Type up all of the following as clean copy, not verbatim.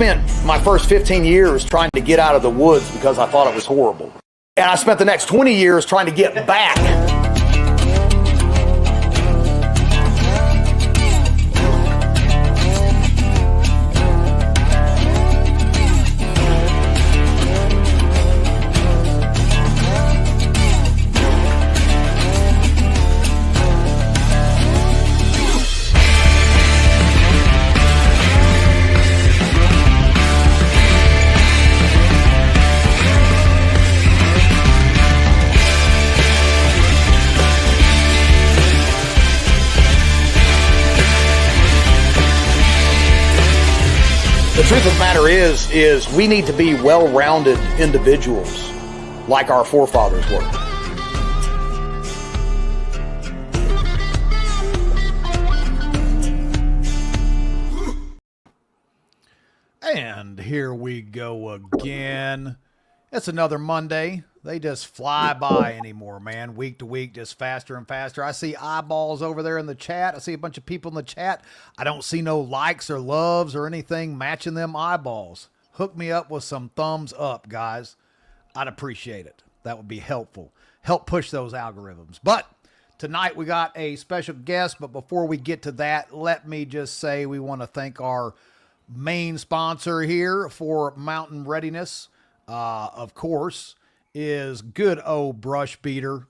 spent my first 15 years trying to get out of the woods because I thought it was horrible. And I spent the next 20 years trying to get back. The truth of the matter is we need to be well-rounded individuals like our forefathers were. And here we go again. It's another Monday. They just fly by anymore, man. Week to week, just faster and faster. I see eyeballs over there in the chat. I see a bunch of people in the chat. I don't see no likes or loves or anything matching them eyeballs. Hook me up with some thumbs up, guys. I'd appreciate it. That would be helpful. Help push those algorithms. But tonight we got a special guest. But before we get to that, let me just say we want to thank our main sponsor here for Mountain Readiness. Of course, is good old Brush Beater.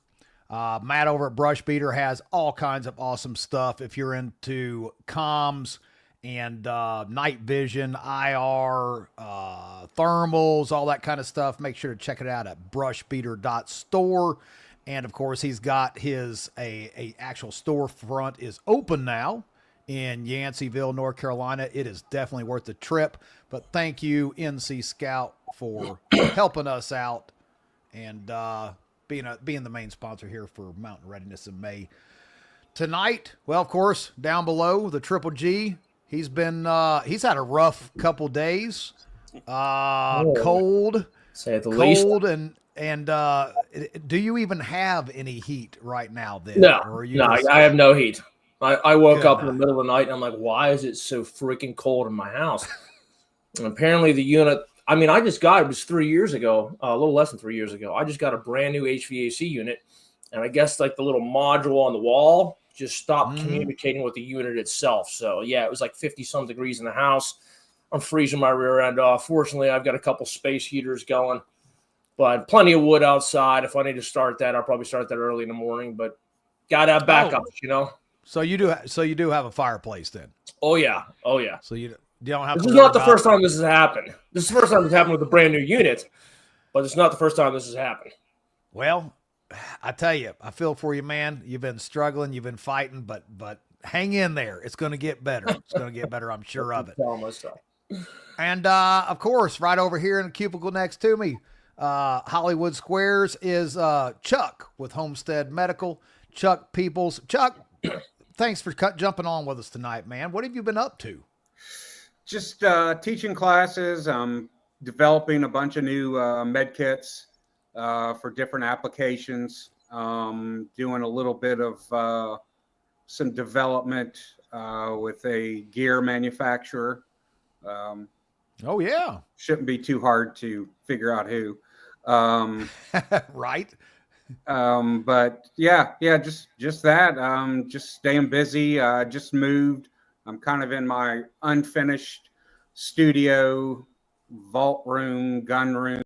Matt over at Brush Beater has all kinds of awesome stuff. If you're into comms and night vision, IR, thermals, all that kind of stuff, make sure to check it out at brushbeater.store. And of course, he's got his a actual storefront is open now in Yanceyville, North Carolina. It is definitely worth the trip. But thank you, NC Scout, for helping us out and being the main sponsor here for Mountain Readiness in May. Tonight, well, of course, down below, the Triple G. He's had a rough couple days. Cold. Say it the least. Cold and do you even have any heat right now then? No, or are you I have no heat. I woke up in the middle of the night and I'm like, why is it so freaking cold in my house? And apparently the unit, I mean, it was 3 years ago, a little less than 3 years ago. I just got a brand new HVAC unit. And I guess like the little module on the wall just stopped communicating with the unit itself. So yeah, it was like 50-some degrees in the house. I'm freezing my rear end off. Fortunately, I've got a couple space heaters going, but plenty of wood outside. If I need to start that, I'll probably start that early in the morning, but got to have backups, you know? So you do have a fireplace then? Oh yeah. So you don't have. This is not the first time this has happened. This is the first time it's happened with a brand new unit, but it's not the first time this has happened. Well, I tell you, I feel for you, man. You've been struggling, you've been fighting, but hang in there. It's going to get better. It's going to get better. I'm sure of it. And of course, right over here in the cubicle next to me, Hollywood Squares is Chuck with Homestead Medical. Chuck Peoples. Chuck, thanks for jumping on with us tonight, man. What have you been up to? Just teaching classes, developing a bunch of new med kits for different applications, doing a little bit of some development with a gear manufacturer. Oh, yeah. Shouldn't be too hard to figure out who. Right. But yeah, just that. Just staying busy. Just moved. I'm kind of in my unfinished studio, vault room, gun room,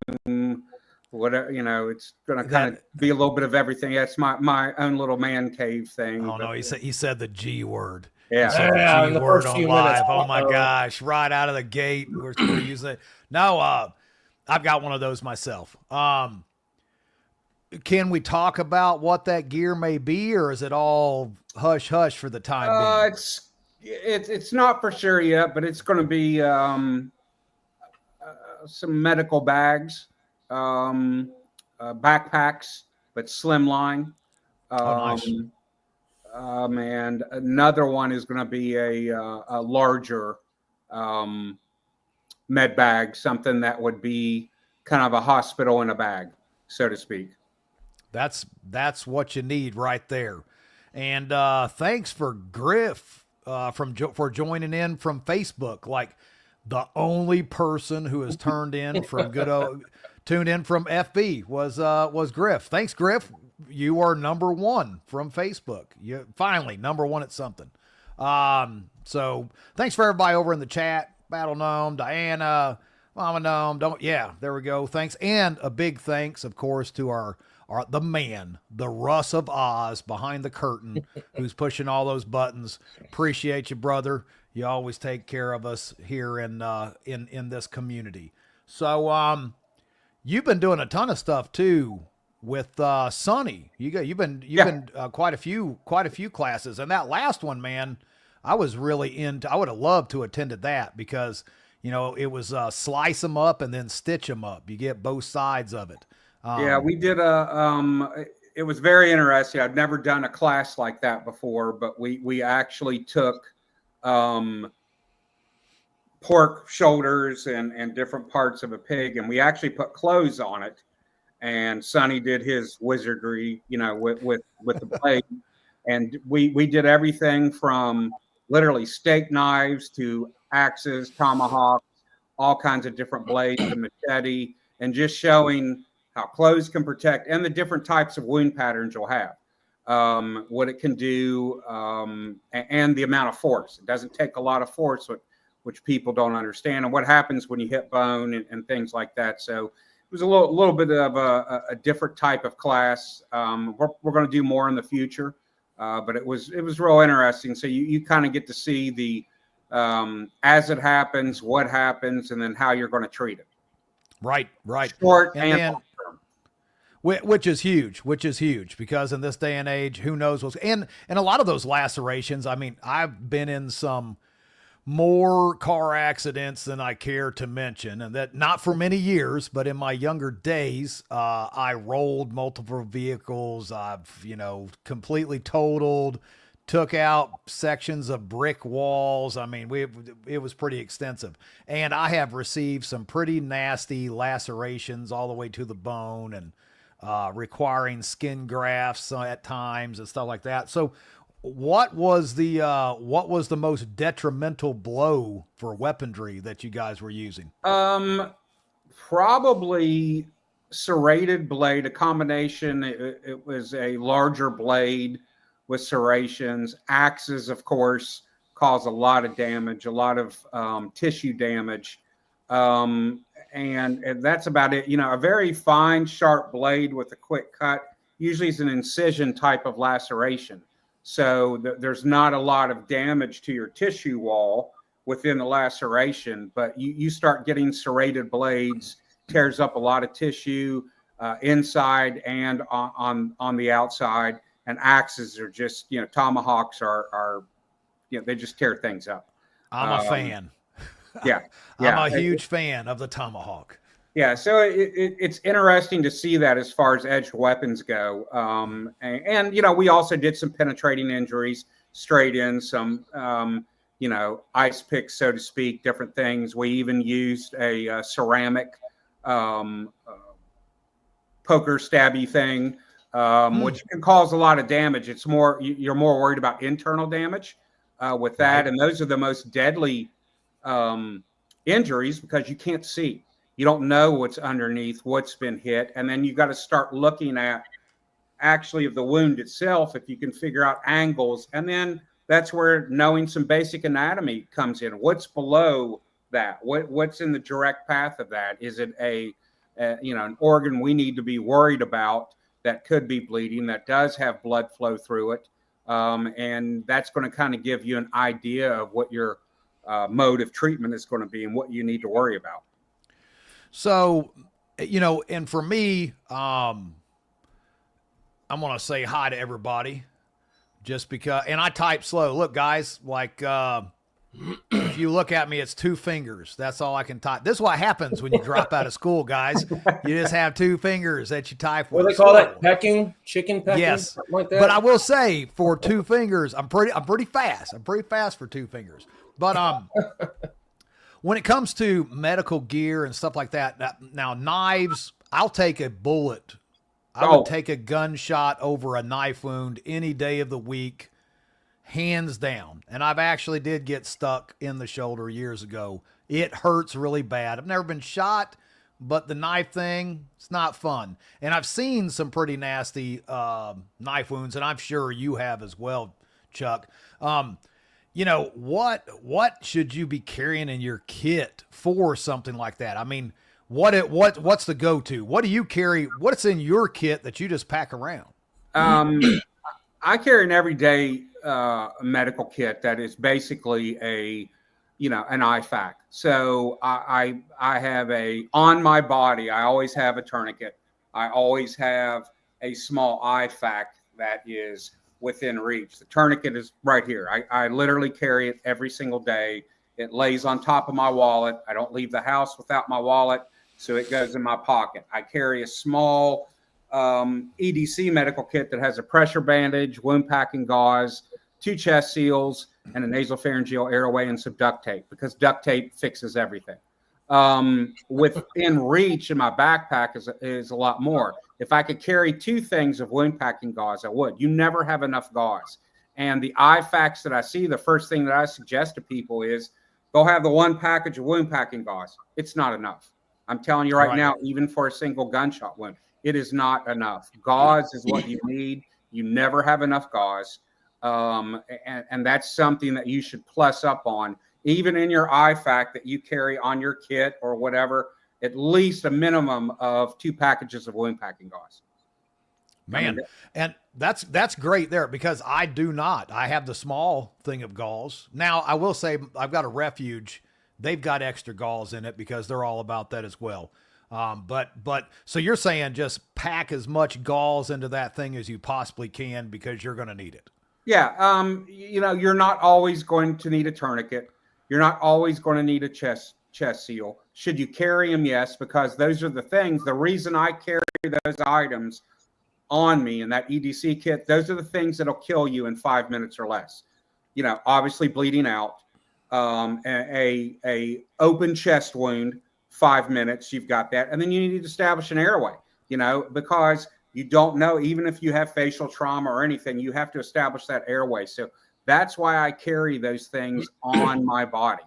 whatever, it's going to kind of be a little bit of everything. That's my own little man cave thing. Oh, no, he said the G word. Yeah. He said the G word on live. Oh, my gosh. Right out of the gate. We're using it. No, I've got one of those myself. Can we talk about what that gear may be, or is it all hush hush for the time being? It's not for sure yet, but it's going to be some medical bags, backpacks, but slimline. Nice. And another one is going to be a larger med bag, something that would be kind of a hospital in a bag, so to speak. That's what you need right there. And thanks for Griff for joining in from Facebook. Like, The only person who has tuned in from FB was Griff. Thanks, Griff. You are number one from Facebook. You finally number one at something. So thanks for everybody over in the chat. Battle Gnome, Diana, Mama Gnome. There we go. Thanks. And a big thanks, of course, to the man, the Russ of Oz behind the curtain, who's pushing all those buttons. Appreciate you, brother. You always take care of us here in this community. So, you've been doing a ton of stuff too with Sonny. You've been quite a few classes, and that last one, man, I was really into. I would have loved to attended that because it was slice them up and then stitch them up. You get both sides of it. We did it was very interesting. I'd never done a class like that before, but we actually took pork shoulders and different parts of a pig, and we actually put clothes on it. And Sonny did his wizardry, with the blade. And we did everything from literally steak knives to axes, tomahawks, all kinds of different blades, the machete, and just showing how clothes can protect and the different types of wound patterns you'll have, what it can do, and the amount of force. It doesn't take a lot of force, which people don't understand, and what happens when you hit bone and things like that. So it was a little bit of a different type of class. We're going to do more in the future, but it was real interesting. So you kind of get to see the as it happens, what happens, and then how you're going to treat it. Right. Short and long term. Which is huge because in this day and age, who knows what's, and a lot of those lacerations. I mean, I've been in some more car accidents than I care to mention, and that not for many years, but in my younger days, I rolled multiple vehicles. I've, completely totaled, took out sections of brick walls. I mean, it was pretty extensive, and I have received some pretty nasty lacerations all the way to the bone and requiring skin grafts at times and stuff like that. So what was the most detrimental blow for weaponry that you guys were using? Probably serrated blade, a combination. It was a larger blade with serrations. Axes, of course, cause a lot of damage, a lot of tissue damage. And that's about it. A very fine, sharp blade with a quick cut usually is an incision type of laceration. So there's not a lot of damage to your tissue wall within the laceration, but you start getting serrated blades, tears up a lot of tissue inside and on the outside. And axes are just, tomahawks are they just tear things up. I'm a fan. Yeah. I'm a huge fan of the tomahawk. Yeah, so it's interesting to see that as far as edged weapons go. And we also did some penetrating injuries straight in, some, ice picks, so to speak, different things. We even used a ceramic poker stabby thing, which can cause a lot of damage. It's you're more worried about internal damage with that. Right. And those are the most deadly injuries because you can't see. You don't know what's underneath, what's been hit. And then you got to start looking at actually of the wound itself, if you can figure out angles. And then that's where knowing some basic anatomy comes in. What's below that? What's in the direct path of that? Is it an organ we need to be worried about that could be bleeding, that does have blood flow through it? And that's going to kind of give you an idea of what your mode of treatment is going to be and what you need to worry about. So, and for me, I'm going to say hi to everybody just because, and I type slow. Look, guys, like, if you look at me, it's 2 fingers. That's all I can type. This is what happens when you drop out of school, guys. You just have 2 fingers that you type with. What do they call that? Pecking? Chicken pecking? Yes. Something like that? But I will say for 2 fingers, I'm pretty fast. I'm pretty fast for 2 fingers. But, when it comes to medical gear and stuff like that, now knives, I'll take a bullet. I would take a gunshot over a knife wound any day of the week. hands down. And I've actually did get stuck in the shoulder years ago. It hurts really bad. I've never been shot, but the knife thing, it's not fun. And I've seen some pretty nasty knife wounds, and I'm sure you have as well, Chuck. You know, what should you be carrying in your kit for something like that? I mean, what's the go-to? What do you carry? What's in your kit that you just pack around? I carry an everyday medical kit that is basically an IFAC. So I have on my body, I always have a tourniquet. I always have a small IFAC that is within reach. The tourniquet is right here. I literally carry it every single day. It lays on top of my wallet. I don't leave the house without my wallet, so it goes in my pocket. I carry a small EDC medical kit that has a pressure bandage, wound packing gauze, 2 chest seals, and a nasopharyngeal airway and some duct tape, because duct tape fixes everything. Within reach in my backpack is a lot more. If I could carry 2 things of wound packing gauze, I would. You never have enough gauze. And the IFACs that I see, the first thing that I suggest to people is go have the 1 package of wound packing gauze. It's not enough. I'm telling you right now, even for a single gunshot wound, it is not enough. Gauze is what you need. You never have enough gauze. And that's something that you should plus up on, even in your IFAC that you carry on your kit or whatever, at least a minimum of 2 packages of wound packing gauze. Man, and that's great there, because I do not. I have the small thing of gauze. Now, I will say I've got a Refuge. They've got extra gauze in it because they're all about that as well. But so you're saying just pack as much gauze into that thing as you possibly can, because you're going to need it. Yeah. You're not always going to need a tourniquet. You're not always going to need a chest seal. Should you carry them? Yes, because those are the things. The reason I carry those items on me in that EDC kit, those are the things that'll kill you in 5 minutes or less. Obviously bleeding out, a open chest wound, 5 minutes, you've got that. And then you need to establish an airway, because you don't know, even if you have facial trauma or anything, you have to establish that airway. So that's why I carry those things on my body.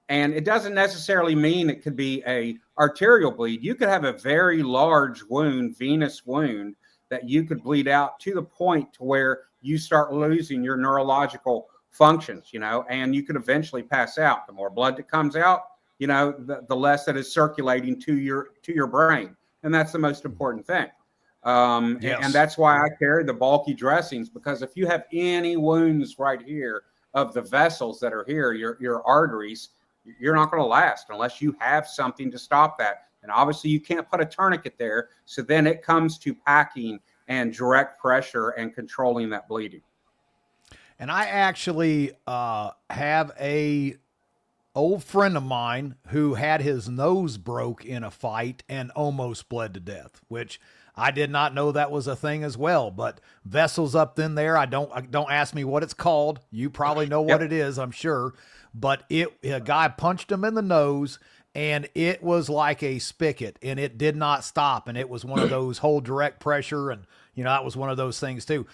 And it doesn't necessarily mean it could be a arterial bleed. You could have a very large wound, venous wound, that you could bleed out to the point to where you start losing your neurological functions, and you could eventually pass out. The more blood that comes out, the less that is circulating to your brain. And that's the most important thing. Yes. And that's why I carry the bulky dressings, because if you have any wounds right here of the vessels that are here, your arteries, you're not going to last unless you have something to stop that. And obviously you can't put a tourniquet there. So then it comes to packing and direct pressure and controlling that bleeding. And I actually have a old friend of mine who had his nose broke in a fight and almost bled to death, which I did not know that was a thing as well. But vessels up in there, don't ask me what it's called. You probably know what it is, I'm sure. But a guy punched him in the nose, and it was like a spigot, and it did not stop. And it was one of those hold direct pressure, and that was one of those things too.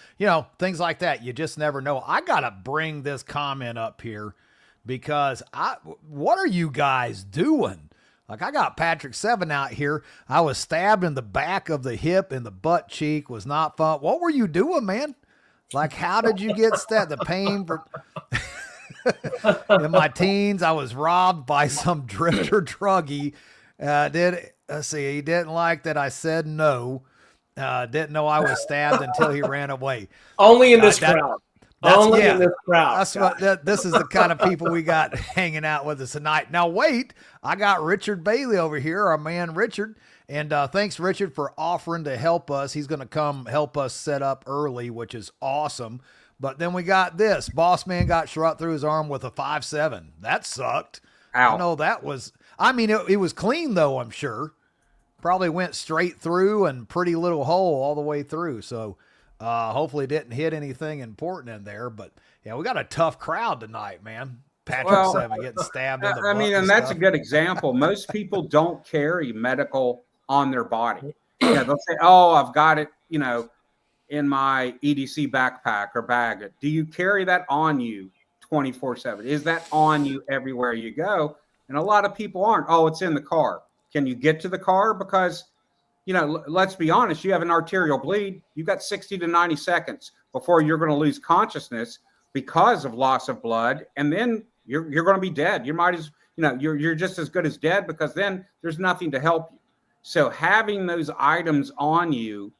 Things like that. You just never know. I gotta bring this comment up here, because what are you guys doing? Like, I got Patrick 7 out here. I was stabbed in the back of the hip and the butt cheek. Was not fun. What were you doing, man? Like, how did you get stabbed? The pain for... In my teens, I was robbed by some drifter druggie. He didn't like that I said no. Didn't know I was stabbed until he ran away. Only in this crowd. Only in this crowd. That's this is the kind of people we got hanging out with us tonight. Now, wait, I got Richard Bailey over here, our man Richard. And thanks, Richard, for offering to help us. He's going to come help us set up early, which is awesome. But then we got this. Boss man got shot through his arm with a 5.7. That sucked. Ow. I know that was, it was clean though, I'm sure. Probably went straight through and pretty little hole all the way through. So hopefully didn't hit anything important in there. But yeah, we got a tough crowd tonight, man. Patrick 7 getting stabbed in the butt. And that's a good example. Most people don't carry medical on their body. They'll say, oh, I've got it, in my EDC backpack or bag? Do you carry that on you 24/7? Is that on you everywhere you go? And a lot of people aren't. Oh, it's in the car. Can you get to the car? Because, let's be honest, you have an arterial bleed, you've got 60 to 90 seconds before you're going to lose consciousness because of loss of blood. And then you're going to be dead. You might as, you're just as good as dead, because then there's nothing to help you. So having those items on you,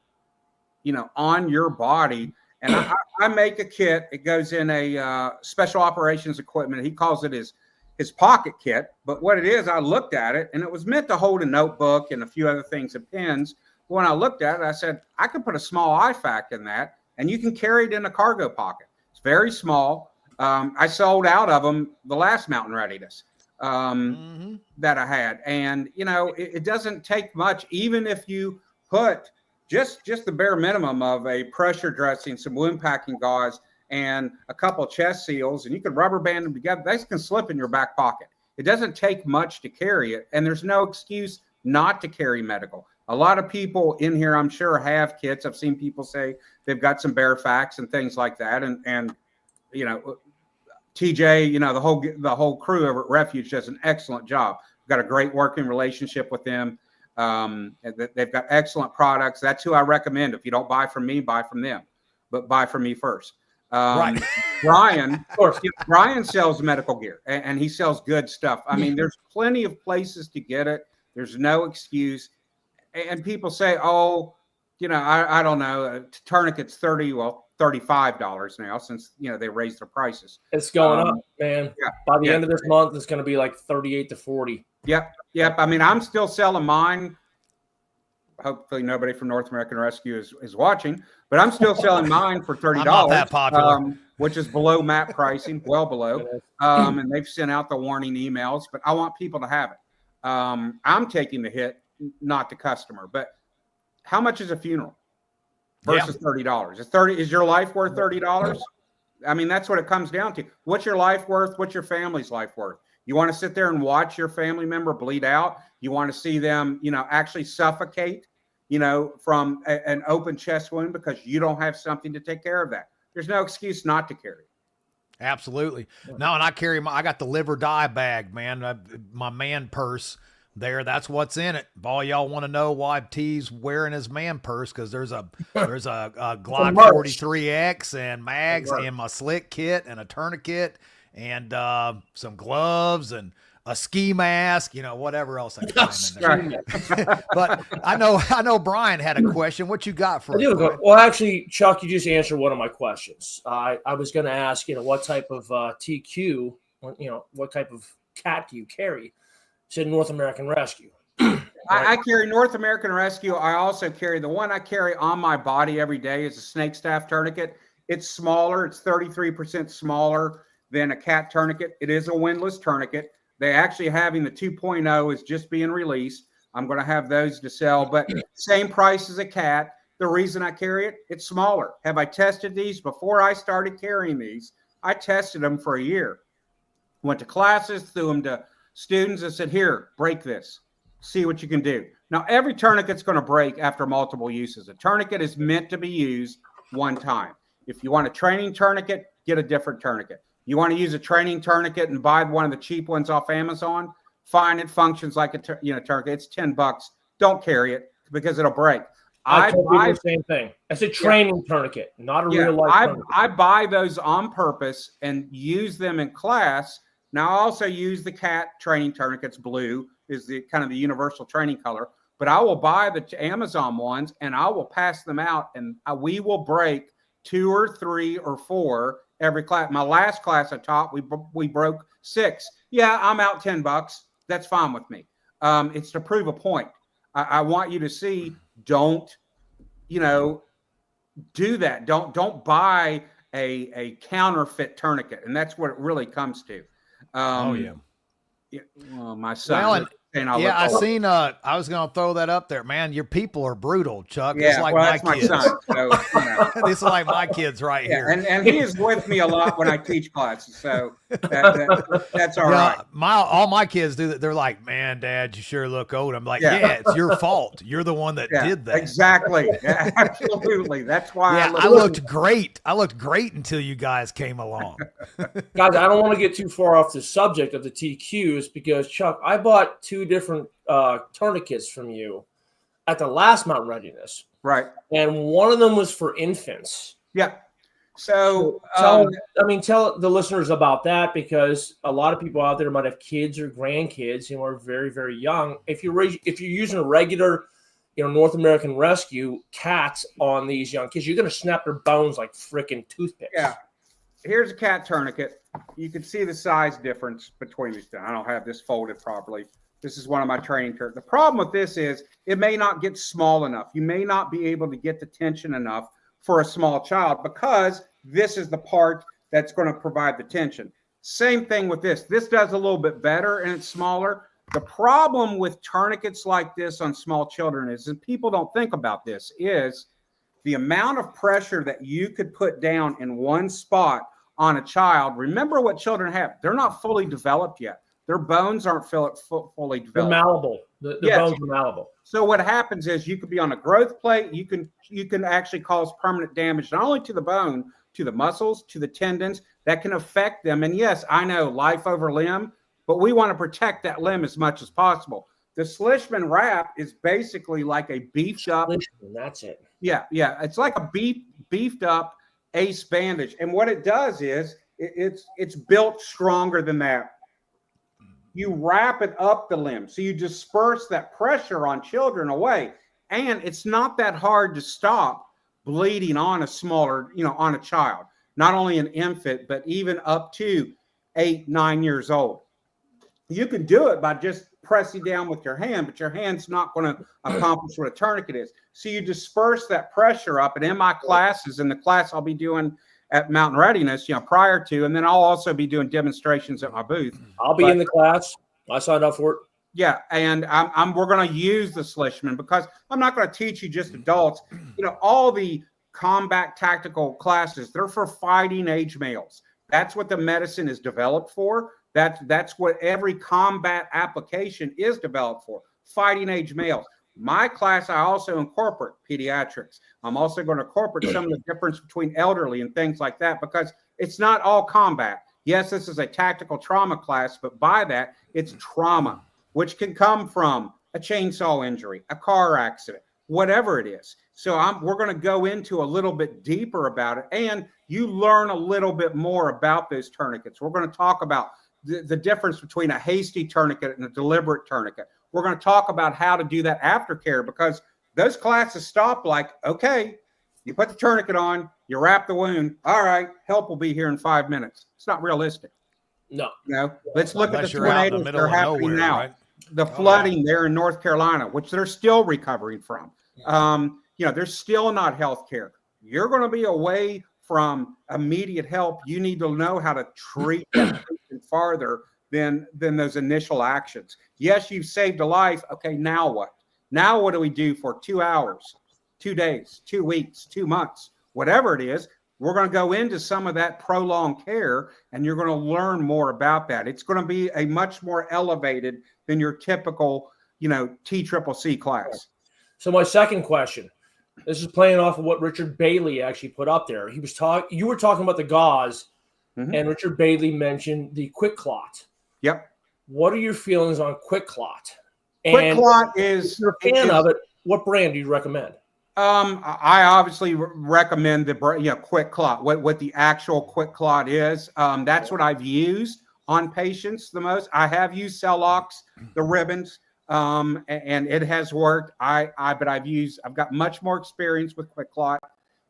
on your body, and I make a kit. It goes in a special operations equipment. He calls it his pocket kit. But what it is, I looked at it, and it was meant to hold a notebook and a few other things and pens. But when I looked at it, I said, I could put a small IFAC in that, and you can carry it in a cargo pocket. It's very small. I sold out of them the last Mountain Readiness that I had. And, it doesn't take much, even if you put just the bare minimum of a pressure dressing, some wound packing gauze, and a couple of chest seals, and you can rubber band them together. They can slip in your back pocket. It doesn't take much to carry it, and there's no excuse not to carry medical. A lot of people in here, I'm sure, have kits. I've seen people say they've got some bare facts and things like that, and TJ, the whole crew over at Refuge does an excellent job. We've got a great working relationship with them. They've got excellent products. That's who I recommend. If you don't buy from me, buy from them, but buy from me first. Right. Brian, Brian sells medical gear, and he sells good stuff. I mean, there's plenty of places to get it. There's no excuse. And people say, oh, I don't know, tourniquet's $35 now, since they raised their prices. It's going up, man. Yeah, by the end of this month, it's going to be like 38 to 40. Yep. I mean, I'm still selling mine. Hopefully nobody from North American Rescue is watching, but I'm still selling mine for $30. I'm not that popular. Which is below MAP pricing, well below. And they've sent out the warning emails, but I want people to have it. I'm taking the hit, not the customer. But how much is a funeral versus $30? Is your life worth $30? I mean, that's what it comes down to. What's your life worth? What's your family's life worth? You want to sit there and watch your family member bleed out? You want to see them, actually suffocate, from an open chest wound because you don't have something to take care of that. There's no excuse not to carry. Absolutely. No, and I got the live or die bag, man. My man purse there. That's what's in it. If all y'all want to know why T's wearing his man purse, because there's a Glock 43X and mags and my slick kit and a tourniquet and some gloves and a ski mask, whatever else I can find in there. But I know Brian had a question. What you got for us? Well, actually, Chuck, you just answered one of my questions. I was going to ask, what type of TQ, what type of cat do you carry? Said North American Rescue. I carry North American Rescue. I also carry the one I carry on my body every day is a snake staff tourniquet. It's smaller. It's 33% smaller than a cat tourniquet. It is a windlass tourniquet. They actually having the 2.0 is just being released. I'm going to have those to sell, but same price as a cat. The reason I carry it, it's smaller. Have I tested these before I started carrying these? I tested them for a year. Went to classes, threw them to students and said, here, break this. See what you can do. Now, every tourniquet's going to break after multiple uses. A tourniquet is meant to be used one time. If you want a training tourniquet, get a different tourniquet. You want to use a training tourniquet and buy one of the cheap ones off Amazon? Fine, it functions like a tourniquet. It's $10. Don't carry it because it'll break. I do the same thing. It's a training tournament, not a real life tournament. I buy those on purpose and use them in class. Now, I also use the cat training tourniquets. Blue is the kind of the universal training color. But I will buy the Amazon ones and I will pass them out, and we will break 2 or 3 or 4 every class. My last class I taught, we broke 6. Yeah, I'm out $10. That's fine with me. It's to prove a point. I want you to see, don't, do that. Don't buy a counterfeit tourniquet. And that's what it really comes to. Oh, yeah. Well, my son. Well, saying I old. seen. I was gonna throw that up there, man. Your people are brutal, Chuck. Yeah, it's like well, my that's my kids. son. So, These are like my kids right here. And he is with me a lot when I teach classes, so that's all right. All my kids do that. They're like, "Man, Dad, you sure look old." I'm like, "Yeah, it's your fault. You're the one that did that." Exactly. Yeah, absolutely. That's why. I looked great. I looked great until you guys came along. Guys, I don't want to get too far off the subject of the TQs because, Chuck, I bought 2 different tourniquets from you at the last Mountain Readiness. Right. And one of them was for infants. Yeah. So, tell the listeners about that, because a lot of people out there might have kids or grandkids who are very, very young. If you're using a regular, North American Rescue cats on these young kids, you're going to snap their bones like freaking toothpicks. Yeah. Here's a cat tourniquet. You can see the size difference between these two. I don't have this folded properly. This is one of my training tourniquets. The problem with this is it may not get small enough. You may not be able to get the tension enough for a small child because this is the part that's going to provide the tension. Same thing with this. This does a little bit better and it's smaller. The problem with tourniquets like this on small children is, and people don't think about this, is the amount of pressure that you could put down in one spot on a child. Remember what children have. They're not fully developed yet. Their bones aren't fully developed. They're malleable. The bones are malleable. So what happens is you could be on a growth plate. You can actually cause permanent damage, not only to the bone, to the muscles, to the tendons, that can affect them. And yes, I know life over limb, but we want to protect that limb as much as possible. The Slishman wrap is basically like a beefed up. That's it. Yeah. It's like a beefed up ace bandage. And what it does is it's built stronger than that. You wrap it up the limb. So you disperse that pressure on children away. And it's not that hard to stop bleeding on a smaller, on a child, not only an infant, but even up to 8-9 years old. You can do it by just pressing down with your hand, but your hand's not going to accomplish what a tourniquet is. So you disperse that pressure up. And in my classes, in the class I'll be doing at Mountain Readiness, prior to, and then I'll also be doing demonstrations at my booth. I'll be in the class. I signed up for it. Yeah, and we're going to use the Slishman because I'm not going to teach you just adults. All the combat tactical classes, they're for fighting age males. That's what the medicine is developed for. That's what every combat application is developed for, fighting age males. My class, I also incorporate pediatrics. I'm also going to incorporate some of the difference between elderly and things like that because it's not all combat. Yes, this is a tactical trauma class, but by that, it's trauma, which can come from a chainsaw injury, a car accident, whatever it is. So we're going to go into a little bit deeper about it, and you learn a little bit more about those tourniquets. We're going to talk about the difference between a hasty tourniquet and a deliberate tourniquet. We're going to talk about how to do that aftercare because those classes stop like, okay, you put the tourniquet on, you wrap the wound. All right, help will be here in 5 minutes. It's not realistic. No. Let's look at the Unless tornadoes that are happening nowhere, now. right? The flooding there in North Carolina, which they're still recovering from. There's still not health care. You're going to be away from immediate help. You need to know how to treat that patient farther than those initial actions. Yes, you've saved a life. Okay, now what? Now what do we do for 2 hours, 2 days, 2 weeks, 2 months, whatever it is? We're going to go into some of that prolonged care, and you're going to learn more about that. It's going to be a much more elevated than your typical, TCCC class. So my second question, this is playing off of what Richard Bailey actually put up there. You were talking about the gauze, and Richard Bailey mentioned the Quick Clot. Yep. What are your feelings on Quick Clot? Quick Clot is, if you're a fan of it, what brand do you recommend? I obviously recommend the Quick Clot. What the actual Quick Clot is. That's what I've used on patients the most. I have used Celox, the ribbons, and it has worked. But I've got much more experience with Quick Clot.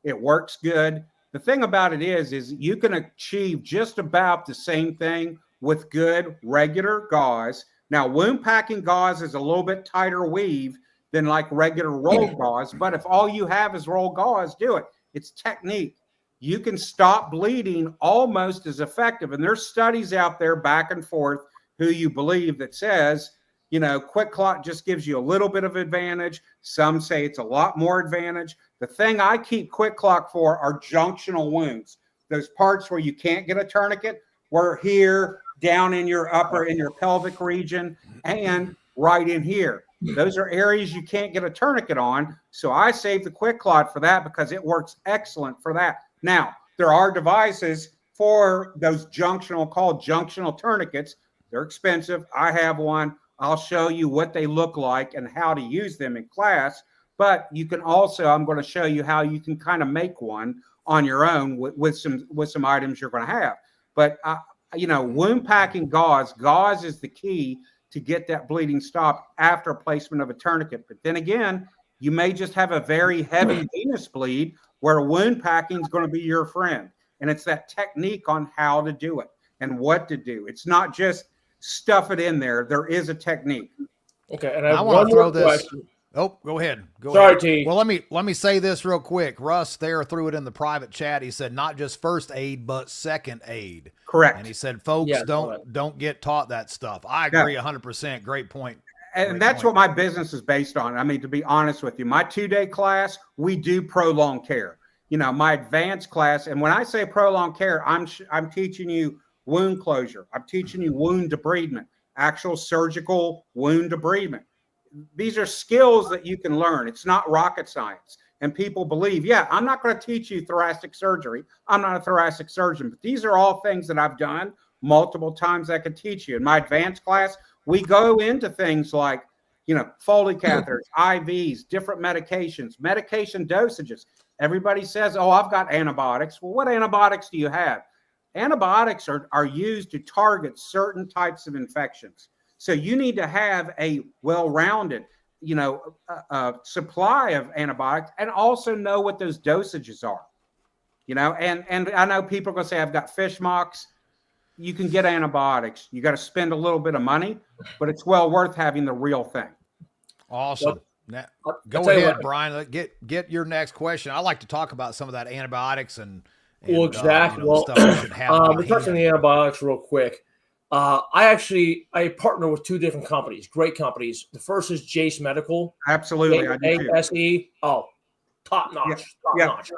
It works good. The thing about it is you can achieve just about the same thing with good regular gauze. Now, wound packing gauze is a little bit tighter weave than like regular roll gauze. But if all you have is roll gauze, do it. It's technique. You can stop bleeding almost as effective. And there's studies out there back and forth who you believe that says Quick clot just gives you a little bit of advantage. Some say it's a lot more advantage. The thing I keep quick clot for are junctional wounds. Those parts where you can't get a tourniquet, were here, down in your pelvic region, and right in here. Those are areas you can't get a tourniquet on. So I save the quick clot for that because it works excellent for that. Now, there are devices for those called junctional tourniquets. They're expensive. I have one. I'll show you what they look like and how to use them in class. But you can also, I'm going to show you how you can kind of make one on your own with some items you're going to have. But wound packing gauze is the key to get that bleeding stopped after placement of a tourniquet. But then again, you may just have a very heavy venous bleed where wound packing is going to be your friend. And it's that technique on how to do it and what to do. It's not just stuff it in there. There is a technique. Okay, and I want to throw this. Question. Oh, go ahead. Sorry, ahead. T. Well, let me say this real quick. Russ there threw it in the private chat. He said not just first aid, but second aid. Correct. And he said, folks, don't get taught that stuff. I agree 100%. Great point. And that's what my business is based on. I mean, to be honest with you, my 2-day class, we do prolonged care. My advanced class, and when I say prolonged care, I'm teaching you wound closure. I'm teaching you wound debridement, actual surgical wound debridement. These are skills that you can learn. It's not rocket science. And people believe, I'm not going to teach you thoracic surgery. I'm not a thoracic surgeon, but these are all things that I've done multiple times I can teach you. In my advanced class, we go into things like, Foley catheters, IVs, different medications, medication dosages. Everybody says, oh, I've got antibiotics. Well, what antibiotics do you have? Antibiotics are used to target certain types of infections. So you need to have a well-rounded, supply of antibiotics and also know what those dosages are. And I know people are going to say, I've got fish mocks. You can get antibiotics. You got to spend a little bit of money, but it's well worth having the real thing. Awesome. Now, go ahead, Brian. Get your next question. I like to talk about some of that antibiotics and exactly. Stuff we should have. We're touching the antibiotics real quick. I partner with 2 different companies, great companies. The first is Jace Medical. Absolutely. ASE. Oh, top notch. Notch.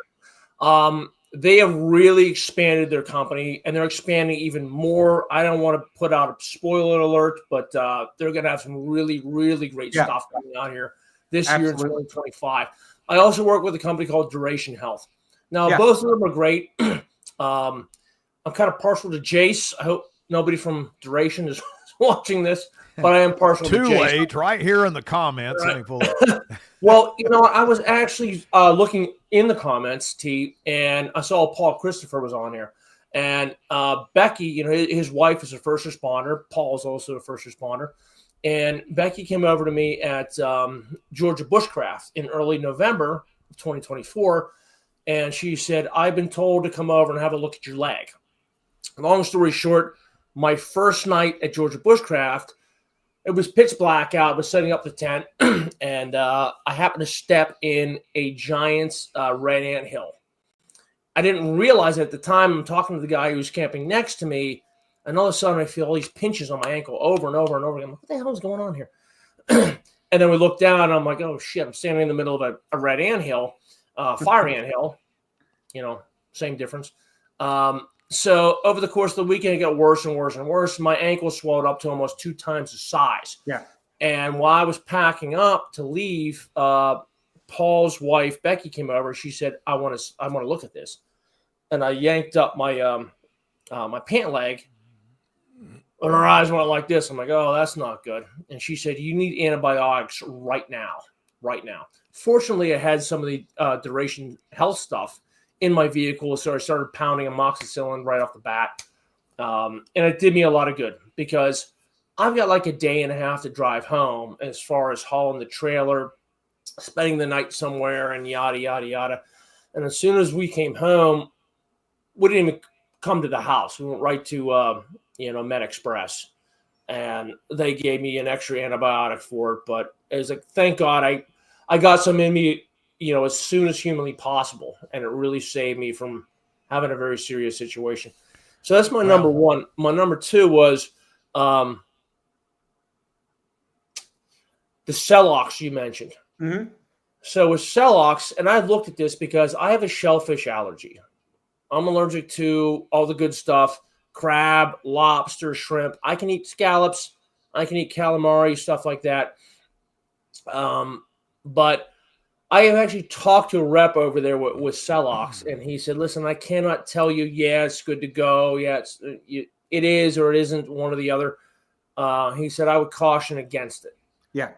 They have really expanded their company and they're expanding even more. I don't want to put out a spoiler alert, but they're going to have some really, really great stuff coming out here this year in 2025. I also work with a company called Duration Health. Now, both of them are great. I'm kind of partial to Jace. I hope nobody from Duration is watching this, but I am partial to Jace. Too late, right here in the comments. Right. Let me pull it. Well, I was actually looking in the comments, T, and I saw Paul Christopher was on here. And Becky, his wife is a first responder. Paul is also a first responder. And Becky came over to me at Georgia Bushcraft in early November of 2024. And she said, I've been told to come over and have a look at your leg. Long story short, my first night at Georgia Bushcraft, it was pitch black out. I was setting up the tent, and I happened to step in a giant's red ant hill. I didn't realize it at the time. I'm talking to the guy who was camping next to me, and all of a sudden I feel all these pinches on my ankle over and over and over again. I'm like, what the hell is going on here? And then we look down, and I'm like, oh, shit, I'm standing in the middle of a red ant hill, fire ant hill, same difference. So over the course of the weekend, it got worse and worse and worse. My ankle swelled up to almost 2 times the size. Yeah. And while I was packing up to leave, Paul's wife, Becky, came over. She said, I want to look at this. And I yanked up my my pant leg, and her eyes went like this. I'm like, oh, that's not good. And she said, you need antibiotics right now. Fortunately, I had some of the Duration Health stuff in my vehicle, so I started pounding amoxicillin right off the bat. And it did me a lot of good because I've got like a day and a half to drive home as far as hauling the trailer, spending the night somewhere, and yada, yada, yada. And as soon as we came home, we didn't even come to the house. We went right to, Med Express, and they gave me an extra antibiotic for it. But it was like, thank God I got some in me, as soon as humanly possible. And it really saved me from having a very serious situation. So that's my number one. My number two was the Celox you mentioned. Mm-hmm. So with Celox, and I've looked at this because I have a shellfish allergy. I'm allergic to all the good stuff, crab, lobster, shrimp. I can eat scallops. I can eat calamari, stuff like that. But I have actually talked to a rep over there with Celox, and he said, listen, I cannot tell you, yeah, it's good to go. Yeah, it is or it isn't, one or the other. He said, I would caution against it. Yeah.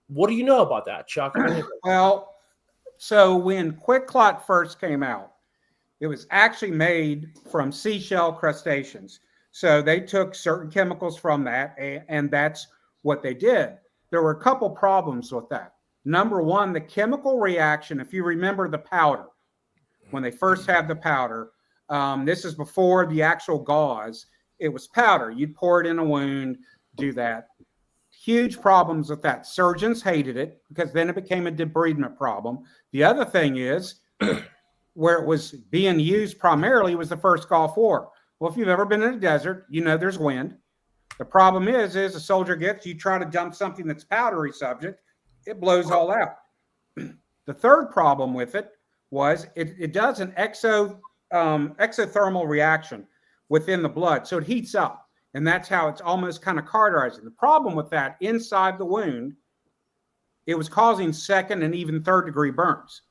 What do you know about that, Chuck? Well, so when Quick Clot first came out, it was actually made from seashell crustaceans. So they took certain chemicals from that, and that's what they did. There were a couple problems with that. Number one, the chemical reaction, if you remember the powder, when they first had the powder, this is before the actual gauze, it was powder. You'd pour it in a wound, do that. Huge problems with that. Surgeons hated it because then it became a debridement problem. The other thing is where it was being used primarily was the first Gulf War. Well, if you've ever been in a desert, you know there's wind. The problem is a soldier gets, you try to dump something that's powdery subject, it blows all out. The third problem with it was it does an exothermal reaction within the blood. So it heats up. And that's how it's almost kind of cauterizing. The problem with that, inside the wound, it was causing second and even third degree burns.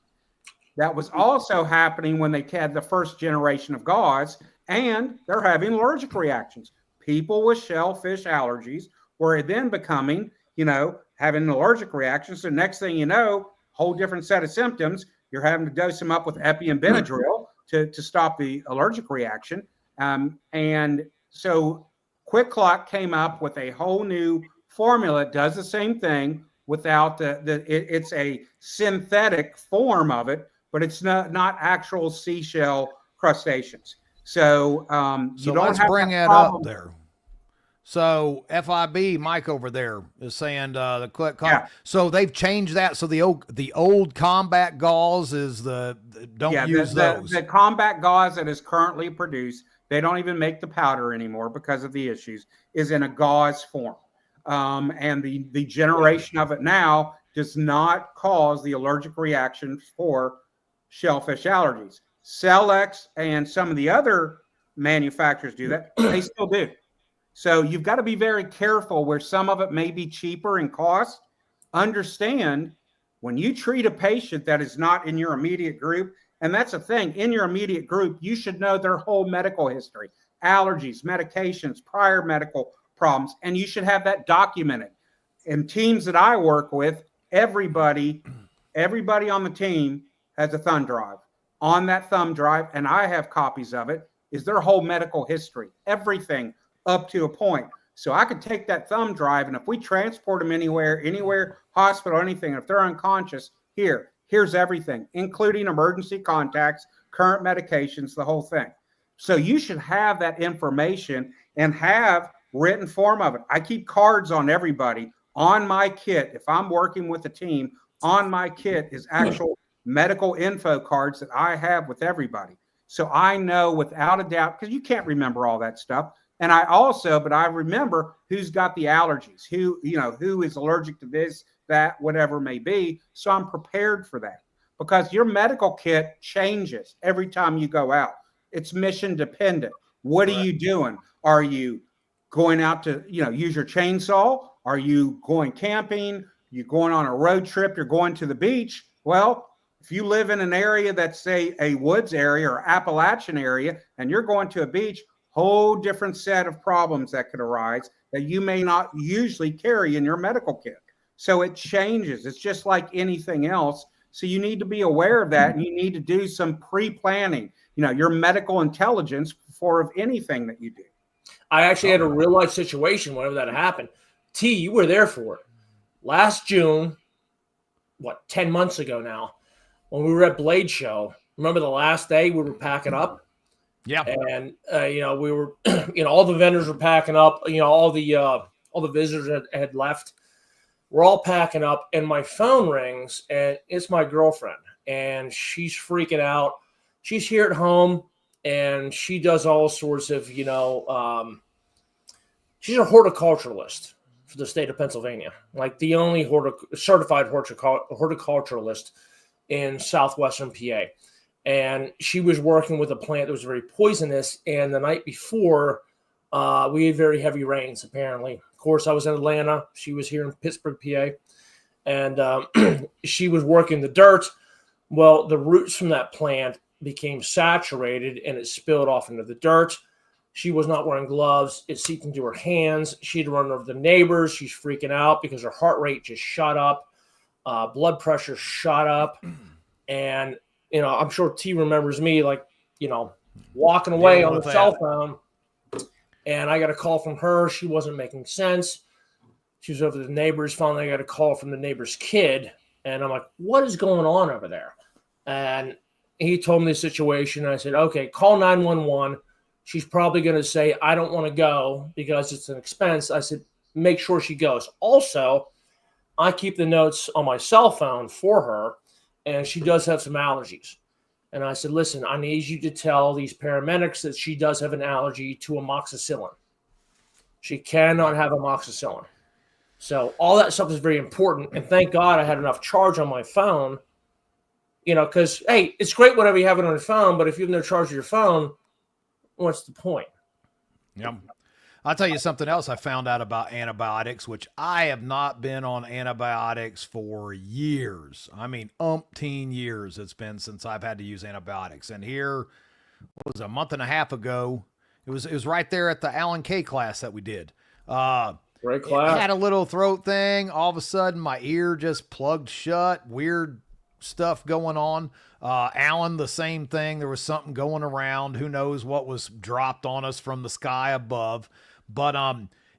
That was also happening when they had the first generation of gauze, and they're having allergic reactions. People with shellfish allergies were then becoming, having an allergic reaction. So next thing you know, whole different set of symptoms. You're having to dose them up with epi and Benadryl to stop the allergic reaction. And so Quick Clot came up with a whole new formula. It does the same thing without it's a synthetic form of it, but it's not actual seashell crustaceans. So you don't let's have bring that that up problem there. So FIB Mike over there is saying the quick call. Yeah. So they've changed that. So the old combat gauze is don't use those. The combat gauze that is currently produced, they don't even make the powder anymore because of the issues, is in a gauze form. And the generation of it now does not cause the allergic reaction for shellfish allergies. Celex and some of the other manufacturers do that. They still do. So you've got to be very careful where some of it may be cheaper in cost. Understand when you treat a patient that is not in your immediate group, and that's the thing, in your immediate group, you should know their whole medical history, allergies, medications, prior medical problems, and you should have that documented. In teams that I work with, everybody on the team has a thumb drive. On that thumb drive, and I have copies of it, is their whole medical history, everything up to a point. So I could take that thumb drive, and if we transport them anywhere, hospital, anything, if they're unconscious, here's everything, including emergency contacts, current medications, the whole thing. So you should have that information and have written form of it. I keep cards on everybody. On my kit, if I'm working with a team, on my kit is actual medical info cards that I have with everybody. So I know without a doubt, because you can't remember all that stuff. And I remember who's got the allergies, who is allergic to this, that, whatever may be. So I'm prepared for that because your medical kit changes every time you go out. It's mission dependent. What are you doing? Are you going out to, use your chainsaw? Are you going camping? You going on a road trip? You're going to the beach? Well, if you live in an area that's, say, a woods area or Appalachian area, and you're going to a beach, whole different set of problems that could arise that you may not usually carry in your medical kit. So it changes. It's just like anything else. So you need to be aware of that, and you need to do some pre-planning, your medical intelligence for anything that you do. I actually had a real life situation whenever that happened. T, you were there for it. Last June, 10 months ago now, when we were at Blade Show, remember the last day we were packing up? Yeah. And, we were, all the vendors were packing up, all the visitors had left. We're all packing up, and my phone rings, and it's my girlfriend, and she's freaking out. She's here at home, and she does all sorts of, she's a horticulturalist for the state of Pennsylvania, like the only certified horticulturalist in southwestern PA. And she was working with a plant that was very poisonous. And the night before, we had very heavy rains, apparently. Of course, I was in Atlanta. She was here in Pittsburgh, PA. And she was working the dirt. Well, the roots from that plant became saturated and it spilled off into the dirt. She was not wearing gloves. It seeped into her hands. She'd run over the neighbors. She's freaking out because her heart rate just shot up. Blood pressure shot up. And, you know, I'm sure T remembers me, like, you know, walking away on the cell phone. And I got a call from her. She wasn't making sense. She was over the neighbors. Finally, I got a call from the neighbor's kid. And I'm like, what is going on over there? And he told me the situation. I said, okay, call 911. She's probably going to say, I don't want to go because it's an expense. I said, make sure she goes. Also, I keep the notes on my cell phone for her, and she does have some allergies. And I said, listen, I need you to tell these paramedics that she does have an allergy to amoxicillin. She cannot have amoxicillin. So all that stuff is very important. And thank God I had enough charge on my phone, you know, because, hey, it's great whenever you have it on your phone, but if you have no charge of your phone, what's the point? Yeah. I'll tell you something else I found out about antibiotics, which I have not been on antibiotics for years. I mean, umpteen years it's been since I've had to use antibiotics. And here, what was it, a month and a half ago, it was right there at the Alan K class that we did. Great class. Had a little throat thing. All of a sudden, my ear just plugged shut. Weird stuff going on. Alan, the same thing. There was something going around. Who knows what was dropped on us from the sky above. But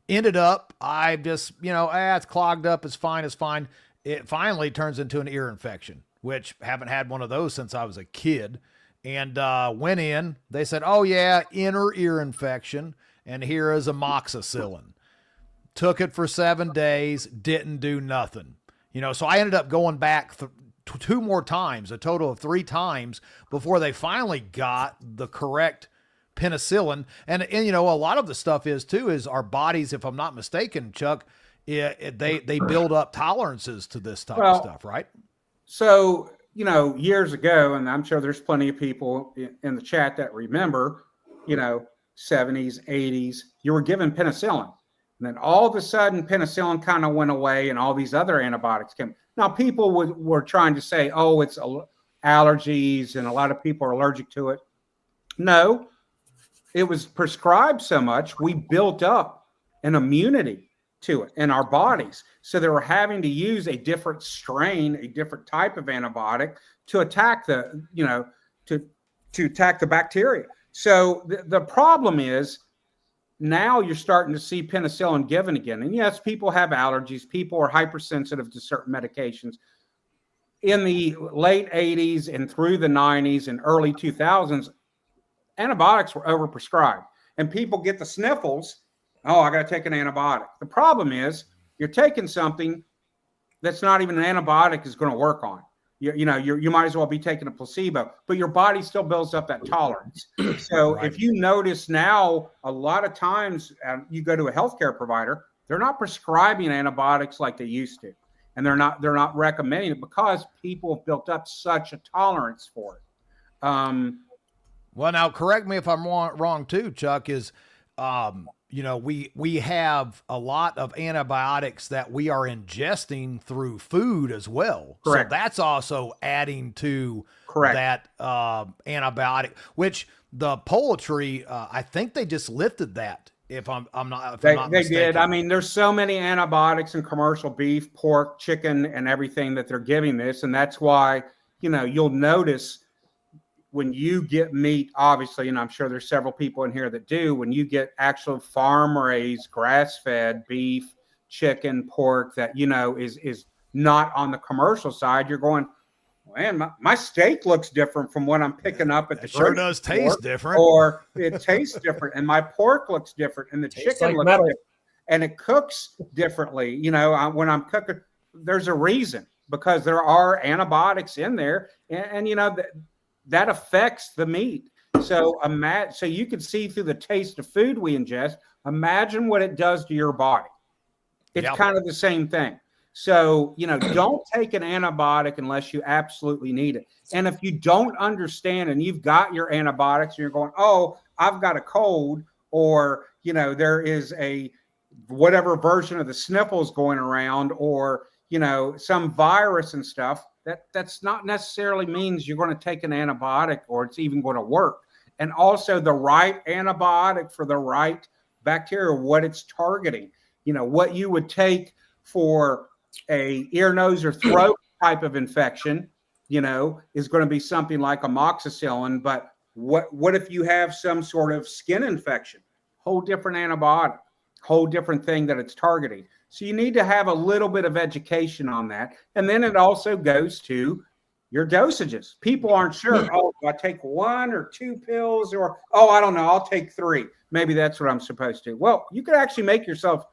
ended up, I just, you know, it's clogged up. It's fine. It's fine. It finally turns into an ear infection, which haven't had one of those since I was a kid. And went in. They said, oh, yeah, inner ear infection. And here is amoxicillin. Took it for 7 days. Didn't do nothing. You know, so I ended up going back two more times, a total of 3 times before they finally got the correct penicillin. And you know, a lot of the stuff is our bodies, if I'm not mistaken, Chuck, they build up tolerances to this type of stuff, right? So, you know, years ago, and I'm sure there's plenty of people in the chat that remember, you know, 70s, 80s, you were given penicillin. And then all of a sudden, penicillin kind of went away and all these other antibiotics came. Now, people were trying to say, oh, it's allergies and a lot of people are allergic to it. No, it was prescribed so much, we built up an immunity to it in our bodies. So they were having to use a different strain, a different type of antibiotic to attack the, you know, to attack the bacteria. So the problem is, now you're starting to see penicillin given again. And yes, people have allergies. People are hypersensitive to certain medications. In the late 80s and through the 90s and early 2000s, antibiotics were overprescribed. And people get the sniffles. Oh, I got to take an antibiotic. The problem is you're taking something that's not even an antibiotic is going to work on. You might as well be taking a placebo, but your body still builds up that tolerance. So right. If you notice now, a lot of times you go to a healthcare provider, they're not prescribing antibiotics like they used to, and they're not recommending it because people have built up such a tolerance for it. Well, now correct me if I'm wrong too, Chuck. You know, we have a lot of antibiotics that we are ingesting through food as well. Correct. So that's also adding to that antibiotic, which the poultry, I think they just lifted that. If I'm not mistaken. They did. I mean, there's so many antibiotics in commercial beef, pork, chicken, and everything that they're giving this. And that's why, you know, you'll notice when you get meat, obviously, and I'm sure there's several people in here that do, when you get actual farm-raised, grass-fed beef, chicken, pork that, you know, is not on the commercial side, you're going, man, my steak looks different from what I'm picking up at the sure does taste different. Or it tastes different, and my pork looks different, and the chicken looks different, and it cooks differently. You know, when I'm cooking, there's a reason, because there are antibiotics in there, and you know, that affects the meat. So so you can see through the taste of food we ingest. Imagine what it does to your body. It's Yep. kind of the same thing. So, don't take an antibiotic unless you absolutely need it. And if you don't understand and you've got your antibiotics and you're going, oh, I've got a cold, or, there is a whatever version of the sniffles going around, or, some virus and stuff, that's not necessarily means you're going to take an antibiotic or it's even going to work. And also the right antibiotic for the right bacteria, what it's targeting, what you would take for a ear, nose, or throat type of infection, is going to be something like amoxicillin. But what if you have some sort of skin infection? Whole different antibiotic, whole different thing that it's targeting. So you need to have a little bit of education on that. And then it also goes to your dosages. People aren't sure. Oh, do I take 1 or 2 pills? Or, oh, I don't know, I'll take 3. Maybe that's what I'm supposed to. Well, you could actually make yourself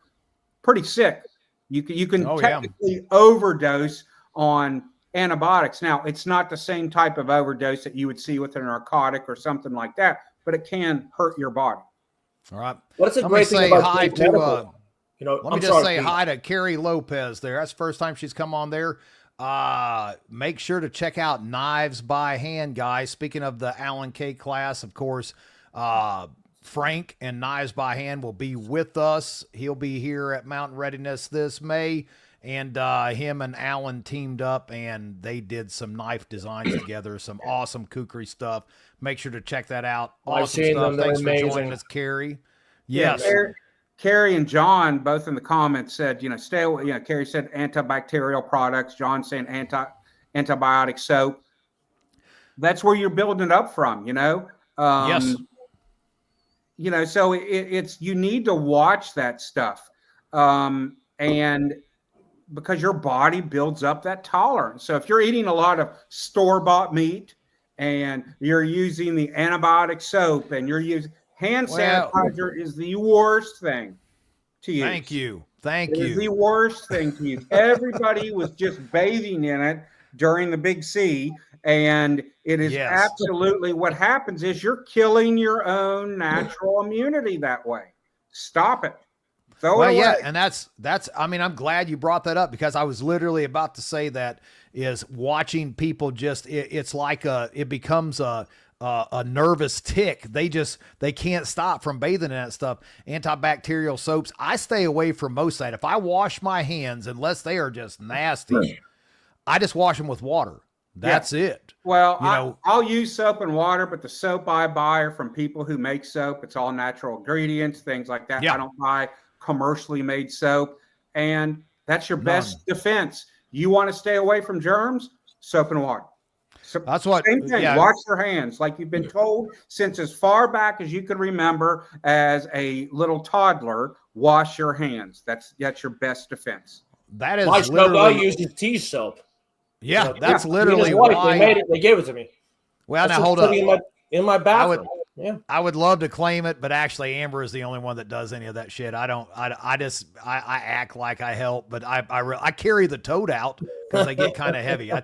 pretty sick. You can technically overdose on antibiotics. Now, it's not the same type of overdose that you would see with a narcotic or something like that, but it can hurt your body. All right. What's a great thing about hi state medical? Let me just say hi to Carrie Lopez there. That's the first time she's come on there. Make sure to check out Knives by Hand, guys. Speaking of the Alan K class, of course, Frank and Knives by Hand will be with us. He'll be here at Mountain Readiness this May, and him and Alan teamed up and they did some knife designs together, some awesome kookery stuff. Make sure to check that out. Awesome stuff. Thanks for joining us, Carrie. Yes. Carrie and John both in the comments said, stay away. Carrie said antibacterial products. John saying antibiotic soap. That's where you're building it up from, Yes. So it's you need to watch that stuff, and because your body builds up that tolerance. So if you're eating a lot of store-bought meat and you're using the antibiotic soap and you're using hand sanitizer, is the worst thing to use. Thank you. It is the worst thing to use. Everybody was just bathing in it during the Big C. And it is absolutely what happens is you're killing your own natural immunity that way. Stop it. Throw it away. Yeah, and that's I'm glad you brought that up, because I was literally about to say that is watching people just it's like it becomes a nervous tick. They can't stop from bathing in that stuff. Antibacterial soaps, I stay away from most of that. If I wash my hands, unless they are just nasty, I just wash them with water. That's it. Well, I'll use soap and water, but the soap I buy are from people who make soap. It's all natural ingredients, things like that. I don't buy commercially made soap, and that's your best defense. You want to stay away from germs? Soap and water. So that's what. Same thing. Wash your hands, like you've been told since as far back as you can remember as a little toddler. Wash your hands. That's your best defense. That is my soap I use is tea soap. Yeah, that's literally why they gave it to me. Well, now hold up. In my bathroom. I would love to claim it, but actually Amber is the only one that does any of that shit. I act like I help, but I carry the tote out because they get kind of heavy. I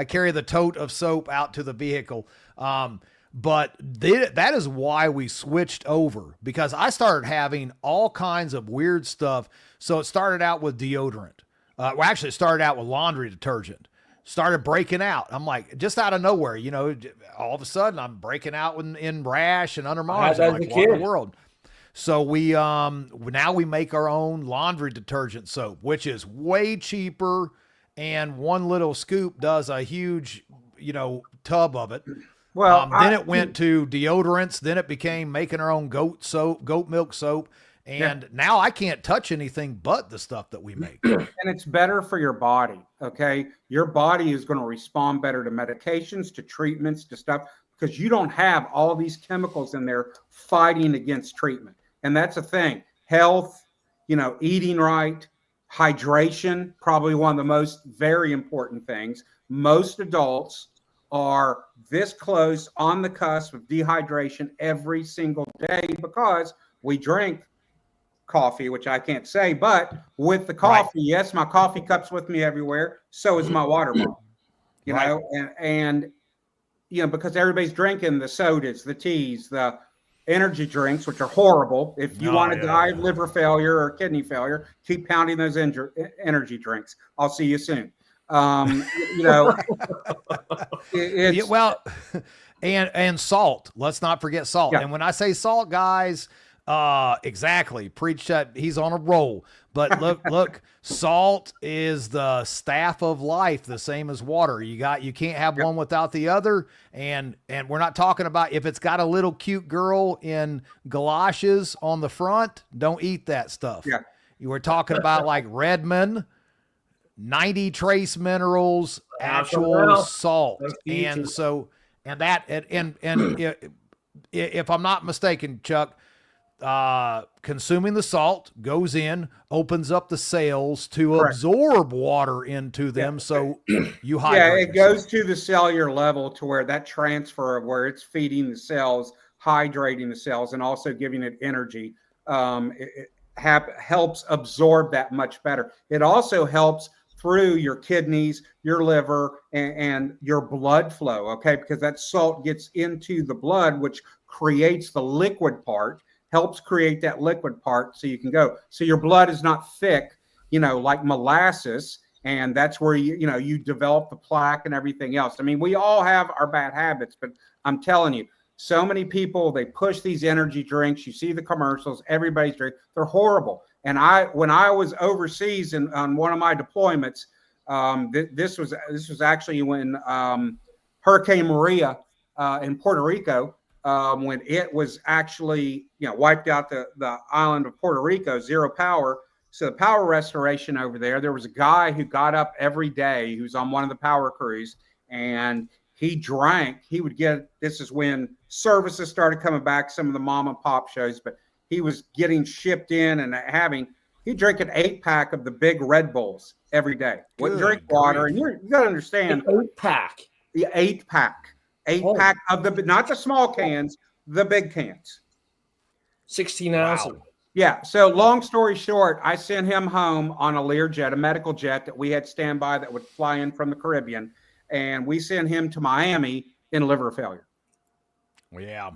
carry the tote of soap out to the vehicle. But that is why we switched over, because I started having all kinds of weird stuff. So it started out with deodorant. It started out with laundry detergent. Started breaking out. I'm like, just out of nowhere, all of a sudden I'm breaking out in rash and under my arms. I'm like, what in the world? So we now we make our own laundry detergent soap, which is way cheaper, and one little scoop does a huge, tub of it. Well, then it went to deodorants. Then it became making our own goat milk soap. And now I can't touch anything but the stuff that we make. And it's better for your body, okay? Your body is going to respond better to medications, to treatments, to stuff, because you don't have all these chemicals in there fighting against treatment. And that's a thing. Health, eating right, hydration, probably one of the most very important things. Most adults are this close on the cusp of dehydration every single day because we drink coffee, which I can't say, but with the coffee, yes, my coffee cup's with me everywhere. So is my water bottle, you know, and because everybody's drinking the sodas, the teas, the energy drinks, which are horrible. If you want to die of liver failure or kidney failure, keep pounding those energy drinks. I'll see you soon. You know, well, and salt. Let's not forget salt. And when I say salt, guys, exactly. Preach that. He's on a roll. But look, salt is the staff of life, the same as water. You can't have one without the other. And we're not talking about if it's got a little cute girl in galoshes on the front, don't eat that stuff. Yeah. You were talking about like Redmond, 90 trace minerals, actual salt. And so, and if I'm not mistaken, Chuck, consuming the salt goes in, opens up the cells to absorb water into them. So you hydrate. Yeah, it goes to the cellular level to where that transfer of where it's feeding the cells, hydrating the cells, and also giving it energy. It helps absorb that much better. It also helps through your kidneys, your liver, and your blood flow, okay? Because that salt gets into the blood, which creates the liquid part, helps create that liquid part so you can go. So your blood is not thick, you know, like molasses, and that's where you develop the plaque and everything else. I mean, we all have our bad habits, but I'm telling you, so many people, they push these energy drinks. You see the commercials, everybody's drinking. They're horrible. And when I was overseas on one of my deployments, this was actually when Hurricane Maria in Puerto Rico, when it was actually wiped out the island of Puerto Rico, zero power. So the power restoration over there was a guy who got up every day, who's on one of the power crews, and he drank. This is when services started coming back, some of the mom and pop shows, but he was getting shipped in and he'd drink an 8-pack of the big Red Bulls every day. Wouldn't drink water. And you got to understand. The 8-pack. The 8-pack. 8-pack of not the small cans, the big cans. 16 ounces. Wow. Yeah. So long story short, I sent him home on a Learjet, a medical jet that we had standby that would fly in from the Caribbean. And we sent him to Miami in liver failure. Yeah.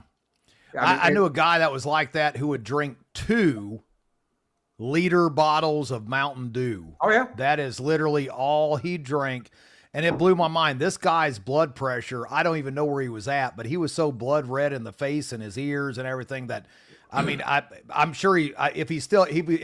I knew a guy that was like that who would drink 2-liter bottles of Mountain Dew. Oh, yeah. That is literally all he drank. And it blew my mind. This guy's blood pressure, I don't even know where he was at, but he was so blood red in the face and his ears and everything that, I mean, I'm sure if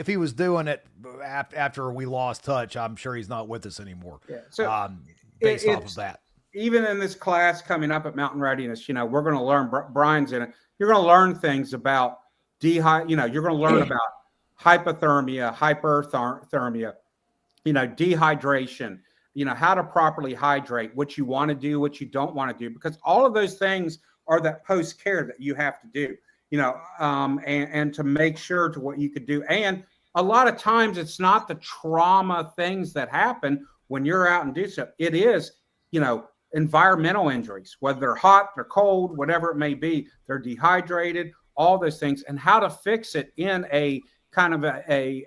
he was doing it after we lost touch, I'm sure he's not with us anymore. Yeah. So based off of that. Even in this class coming up at Mountain Readiness, we're going to learn, Brian's in it. You're going to learn things about you're going to learn about hypothermia, hyperthermia, dehydration, how to properly hydrate, what you want to do, what you don't want to do, because all of those things are that post-care that you have to do, and to make sure to what you could do. And a lot of times it's not the trauma things that happen when you're out and do stuff. It is, environmental injuries, whether they're hot, they're cold, whatever it may be, they're dehydrated, all those things, and how to fix it in a kind of a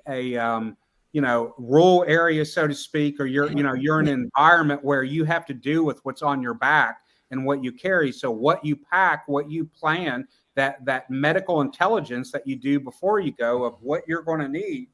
rural area, so to speak, or you're in an environment where you have to do with what's on your back and what you carry. So what you pack, what you plan, that medical intelligence that you do before you go of what you're going to need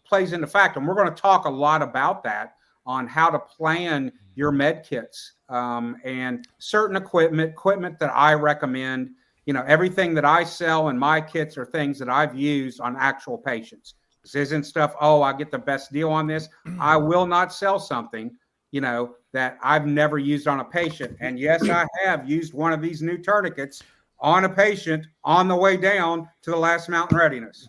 plays into fact. And we're going to talk a lot about that on how to plan your med kits and certain equipment that I recommend. Everything that I sell in my kits are things that I've used on actual patients. This isn't stuff, I get the best deal on this. I will not sell something, that I've never used on a patient. And yes, I have used one of these new tourniquets on a patient on the way down to the last Mountain Readiness.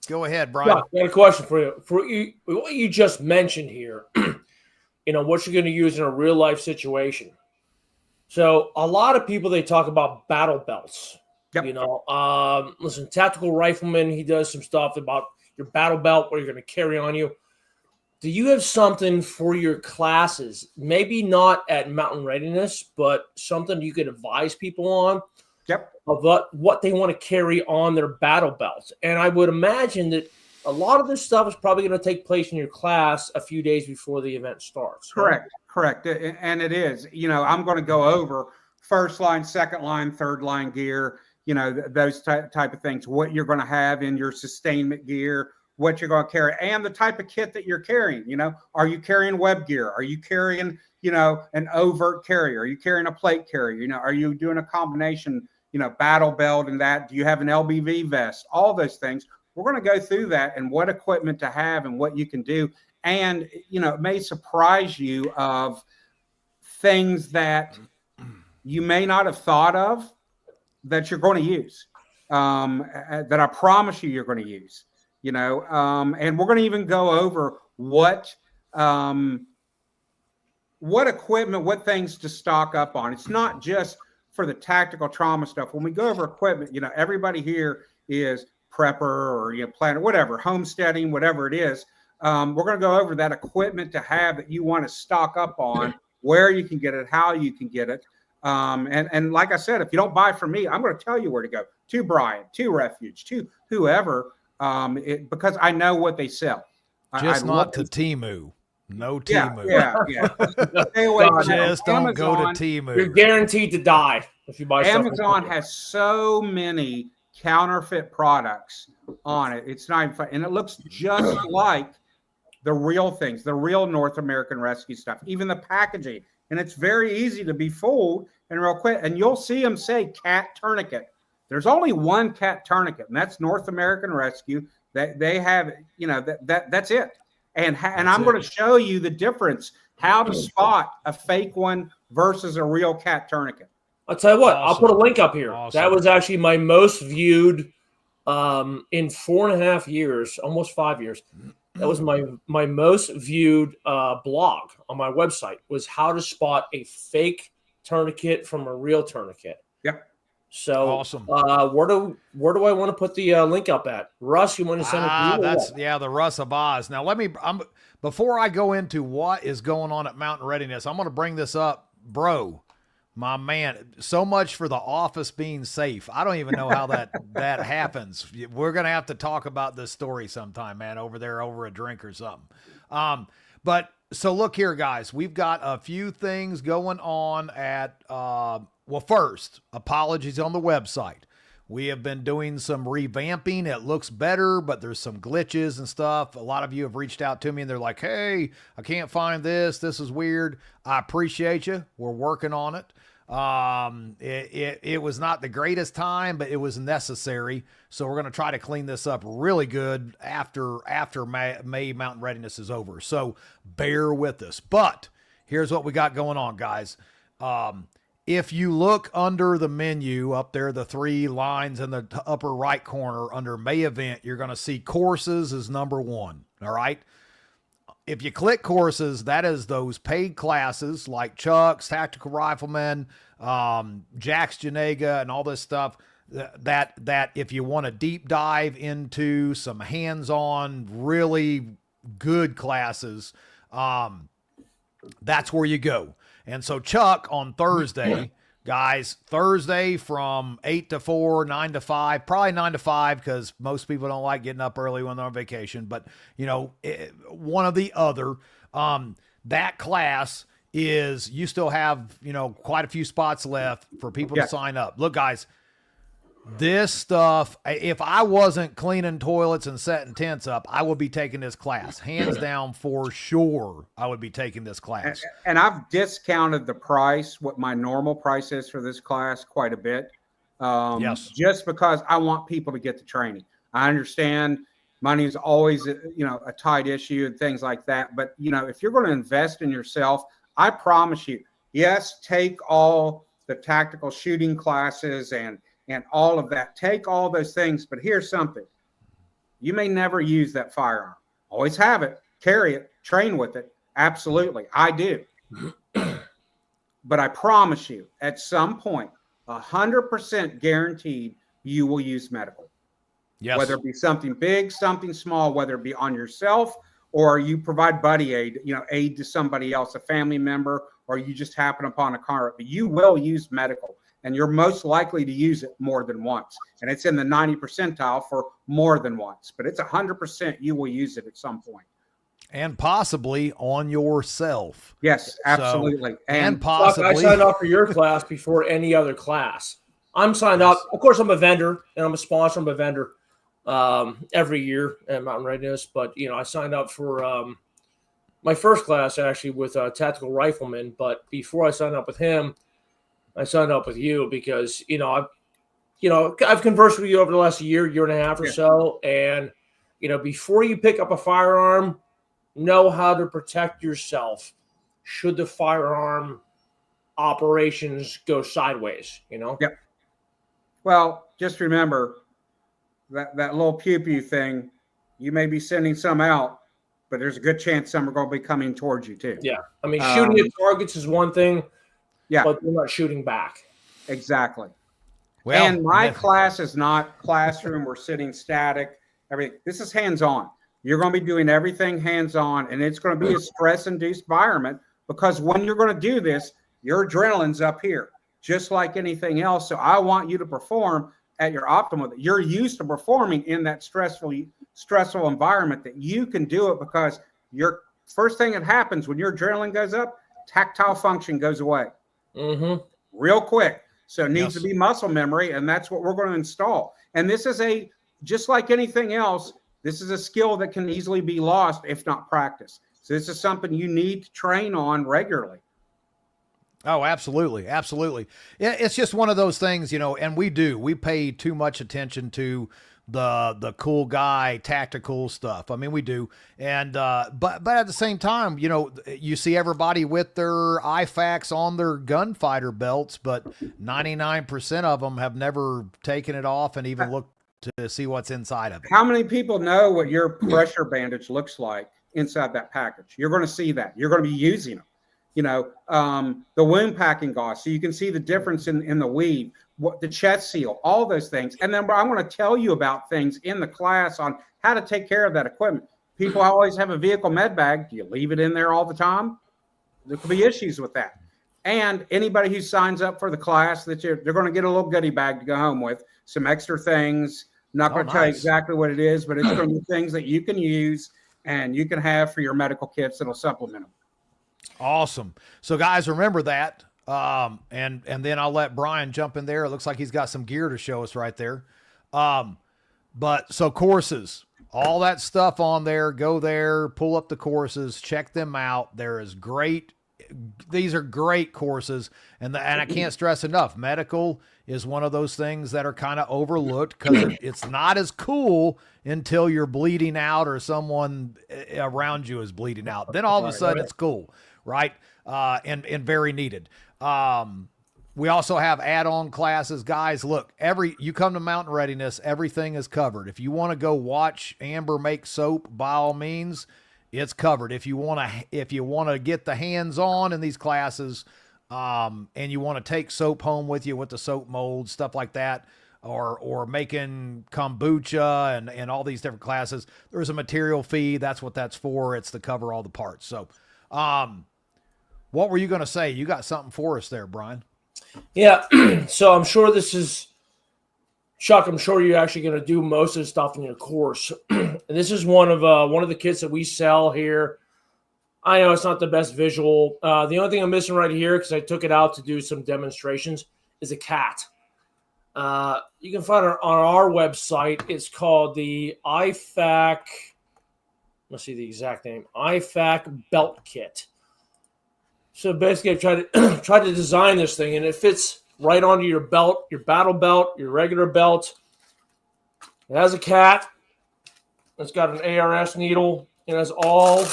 Go ahead, Brian. Yeah, I got a question for you. For what you just mentioned here, what you're going to use in a real life situation. So a lot of people, they talk about battle belts. Yep. Listen, tactical rifleman, he does some stuff about your battle belt, what you're going to carry on you. Do you have something for your classes? Maybe not at Mountain Readiness, but something you could advise people on? Yep. Of what they want to carry on their battle belts. And I would imagine that a lot of this stuff is probably going to take place in your class a few days before the event starts. Correct. And it is. I'm going to go over first line, second line, third line gear, those type of things, what you're going to have in your sustainment gear, what you're going to carry, and the type of kit that you're carrying. Are you carrying web gear? Are you carrying, an overt carrier? Are you carrying a plate carrier? Are you doing a combination, battle belt and that? Do you have an LBV vest? All those things. We're going to go through that and what equipment to have and what you can do. And, it may surprise you of things that you may not have thought of that you're going to use, that I promise you're going to use, and we're going to even go over what equipment, what things to stock up on. It's not just for the tactical trauma stuff. When we go over equipment, everybody here is prepper or planner, whatever, homesteading, whatever it is. We're going to go over that equipment to have that you want to stock up on, where you can get it, how you can get it. And like I said, if you don't buy from me, I'm going to tell you where to go, to Brian, to Refuge, to whoever, because I know what they sell. Just not to Temu. No Temu. Yeah. Stay away from just don't go to Temu. You're guaranteed to die if you buy something. Amazon has so many counterfeit products on it. It's not even fun. And it looks just like the real things, the real North American rescue stuff, even the packaging. And it's very easy to be fooled and real quick. And you'll see them say cat tourniquet. There's only one cat tourniquet, and that's North American Rescue. That they have, that's it. And I'm going to show you the difference, how to spot a fake one versus a real cat tourniquet. I'll tell you what, Awesome. I'll put a link up here. Awesome. That was actually my most viewed in 4.5 years, almost 5 years. That was my most viewed blog on my website, was how to spot a fake tourniquet from a real tourniquet. Yep. So Awesome. Where do I want to put the link up at? Russ, you want to send it to you? That's the Russ of Oz. Now before I go into what is going on at Mountain Readiness, I'm going to bring this up, bro. My man, so much for the office being safe. I don't even know how that happens. We're going to have to talk about this story sometime, man, over a drink or something. But so look here, guys, we've got a few things going on at, first, apologies on the website. We have been doing some revamping. It looks better, but there's some glitches and stuff. A lot of you have reached out to me and they're like, hey, I can't find this. This is weird. I appreciate you. We're working on it. It was not the greatest time, but it was necessary. So we're going to try to clean this up really good after May Mountain Readiness is over. So bear with us. But here's what we got going on, guys. If you look under the menu up there, the 3 lines in the upper right corner under May event, you're going to see courses is number 1. All right. If you click courses, that is those paid classes like Chuck's, Tactical Rifleman, Jack's Janega, and all this stuff that if you want to deep dive into some hands-on, really good classes, that's where you go. And so Chuck on Thursday, guys, Thursday from 8 to 4, 9 to 5, probably 9 to 5 because most people don't like getting up early when they're on vacation. But, one or the other, that class is, you still have, quite a few spots left for people to sign up. Look, guys, this stuff, if I wasn't cleaning toilets and setting tents up, I would be taking this class. Hands down, for sure, I would be taking this class. And I've discounted the price, what my normal price is for this class, quite a bit. Yes. Just because I want people to get the training. I understand money is always, a tight issue and things like that. But, if you're going to invest in yourself, I promise you, yes, take all the tactical shooting classes and all of that. Take all those things, but here's something. You may never use that firearm. Always have it, carry it, train with it. Absolutely, I do. But I promise you, at some point, 100% guaranteed, you will use medical. Yes. Whether it be something big, something small, whether it be on yourself or you provide buddy aid, aid to somebody else, a family member, or you just happen upon a car, but you will use medical. And you're most likely to use it more than once. And it's in the 90 percentile for more than once. But it's 100% you will use it at some point. And possibly on yourself. Yes, absolutely. So, and I possibly. signed up for your class before any other class. I'm signed up. Of course, I'm a vendor and I'm a sponsor. I'm a vendor every year at Mountain Readiness. But, I signed up for my first class actually with a tactical rifleman. But before I signed up with him, I signed up with you because, I've conversed with you over the last year and a half or so. And, before you pick up a firearm, know how to protect yourself should the firearm operations go sideways, Yep. Well, just remember that little pew-pew thing, you may be sending some out, but there's a good chance some are going to be coming towards you too. Yeah. I mean, shooting at targets is one thing, but they're not shooting back. Exactly. Well, and my class is not classroom. We're sitting static, everything. This is hands-on. You're going to be doing everything hands-on, and it's going to be a stress-induced environment because when you're going to do this, your adrenaline's up here, just like anything else. So I want you to perform at your optimal. You're used to performing in that stressful environment that you can do it because your first thing that happens when your adrenaline goes up, tactile function goes away real quick. So it needs to be muscle memory, and that's what we're going to install. And this is just like anything else, this is a skill that can easily be lost if not practiced. So this is something you need to train on regularly. Oh, absolutely. Absolutely. It's just one of those things, and we pay too much attention to the cool guy tactical stuff. I mean, we do. And, but at the same time, you see everybody with their IFAKs on their gunfighter belts, but 99% of them have never taken it off and even looked to see what's inside of it. How many people know what your pressure bandage looks like inside that package? You're going to see that. You're going to be using them. The wound packing gauze, so you can see the difference in the weave, the chest seal, all those things. And then I'm going to tell you about things in the class on how to take care of that equipment. People always have a vehicle med bag. Do you leave it in there all the time? There could be issues with that. And anybody who signs up for the class, they're going to get a little goodie bag to go home with, some extra things. I'm not going to tell you exactly what it is, but it's going to be things that you can use and you can have for your medical kits that'll supplement them. Awesome. So guys, remember that. And then I'll let Brian jump in there. It looks like he's got some gear to show us right there. But so courses, all that stuff on there, go there, pull up the courses, check them out. These are great courses. And I can't stress enough, medical is one of those things that are kind of overlooked because it's not as cool until you're bleeding out or someone around you is bleeding out. Then all of a sudden it's cool. Right. And very needed. We also have add-on classes, guys. Look, you come to Mountain Readiness, everything is covered. If you want to go watch Amber make soap, by all means, it's covered. If you want to get the hands-on in these classes, and you want to take soap home with you with the soap mold, stuff like that, or making kombucha and all these different classes, there's a material fee. That's what that's for. It's to cover all the parts. So, what were you going to say? You got something for us there, Brian. Yeah. So I'm sure Chuck, I'm sure you're actually going to do most of the stuff in your course. And this is one of the kits that we sell here. I know it's not the best visual. The only thing I'm missing right here, because I took it out to do some demonstrations, is a cat. You can find it on our website. It's called the IFAK. Let's see the exact name. IFAK Belt Kit. So basically, I tried to design this thing, and it fits right onto your belt, your battle belt, your regular belt. It has a cat. It's got an ARS needle. It has all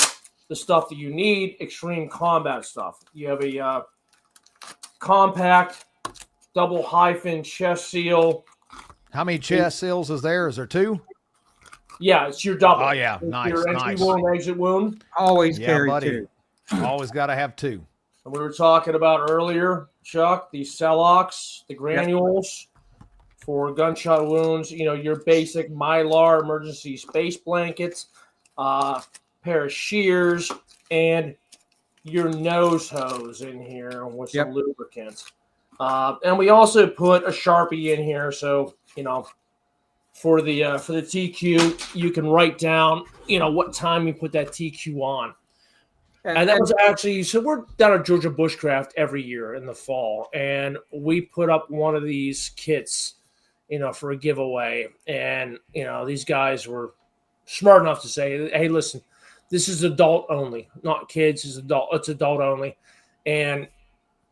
the stuff that you need, extreme combat stuff. You have a compact double hyphen chest seal. How many chest seals is there? Is there two? Yeah, it's your double. Oh, yeah. Nice. Your entry wound, exit wound. Always carry two. Always got to have two. And we were talking about earlier, Chuck, the Celox, the granules for gunshot wounds, your basic Mylar emergency space blankets, pair of shears, and your nose hose in here with some lubricants. And we also put a Sharpie in here. So, for the TQ, you can write down, what time you put that TQ on. And that was actually, so we're down at Georgia Bushcraft every year in the fall, and we put up one of these kits, for a giveaway. And, these guys were smart enough to say, hey, listen, this is adult only, not kids, it's adult only. And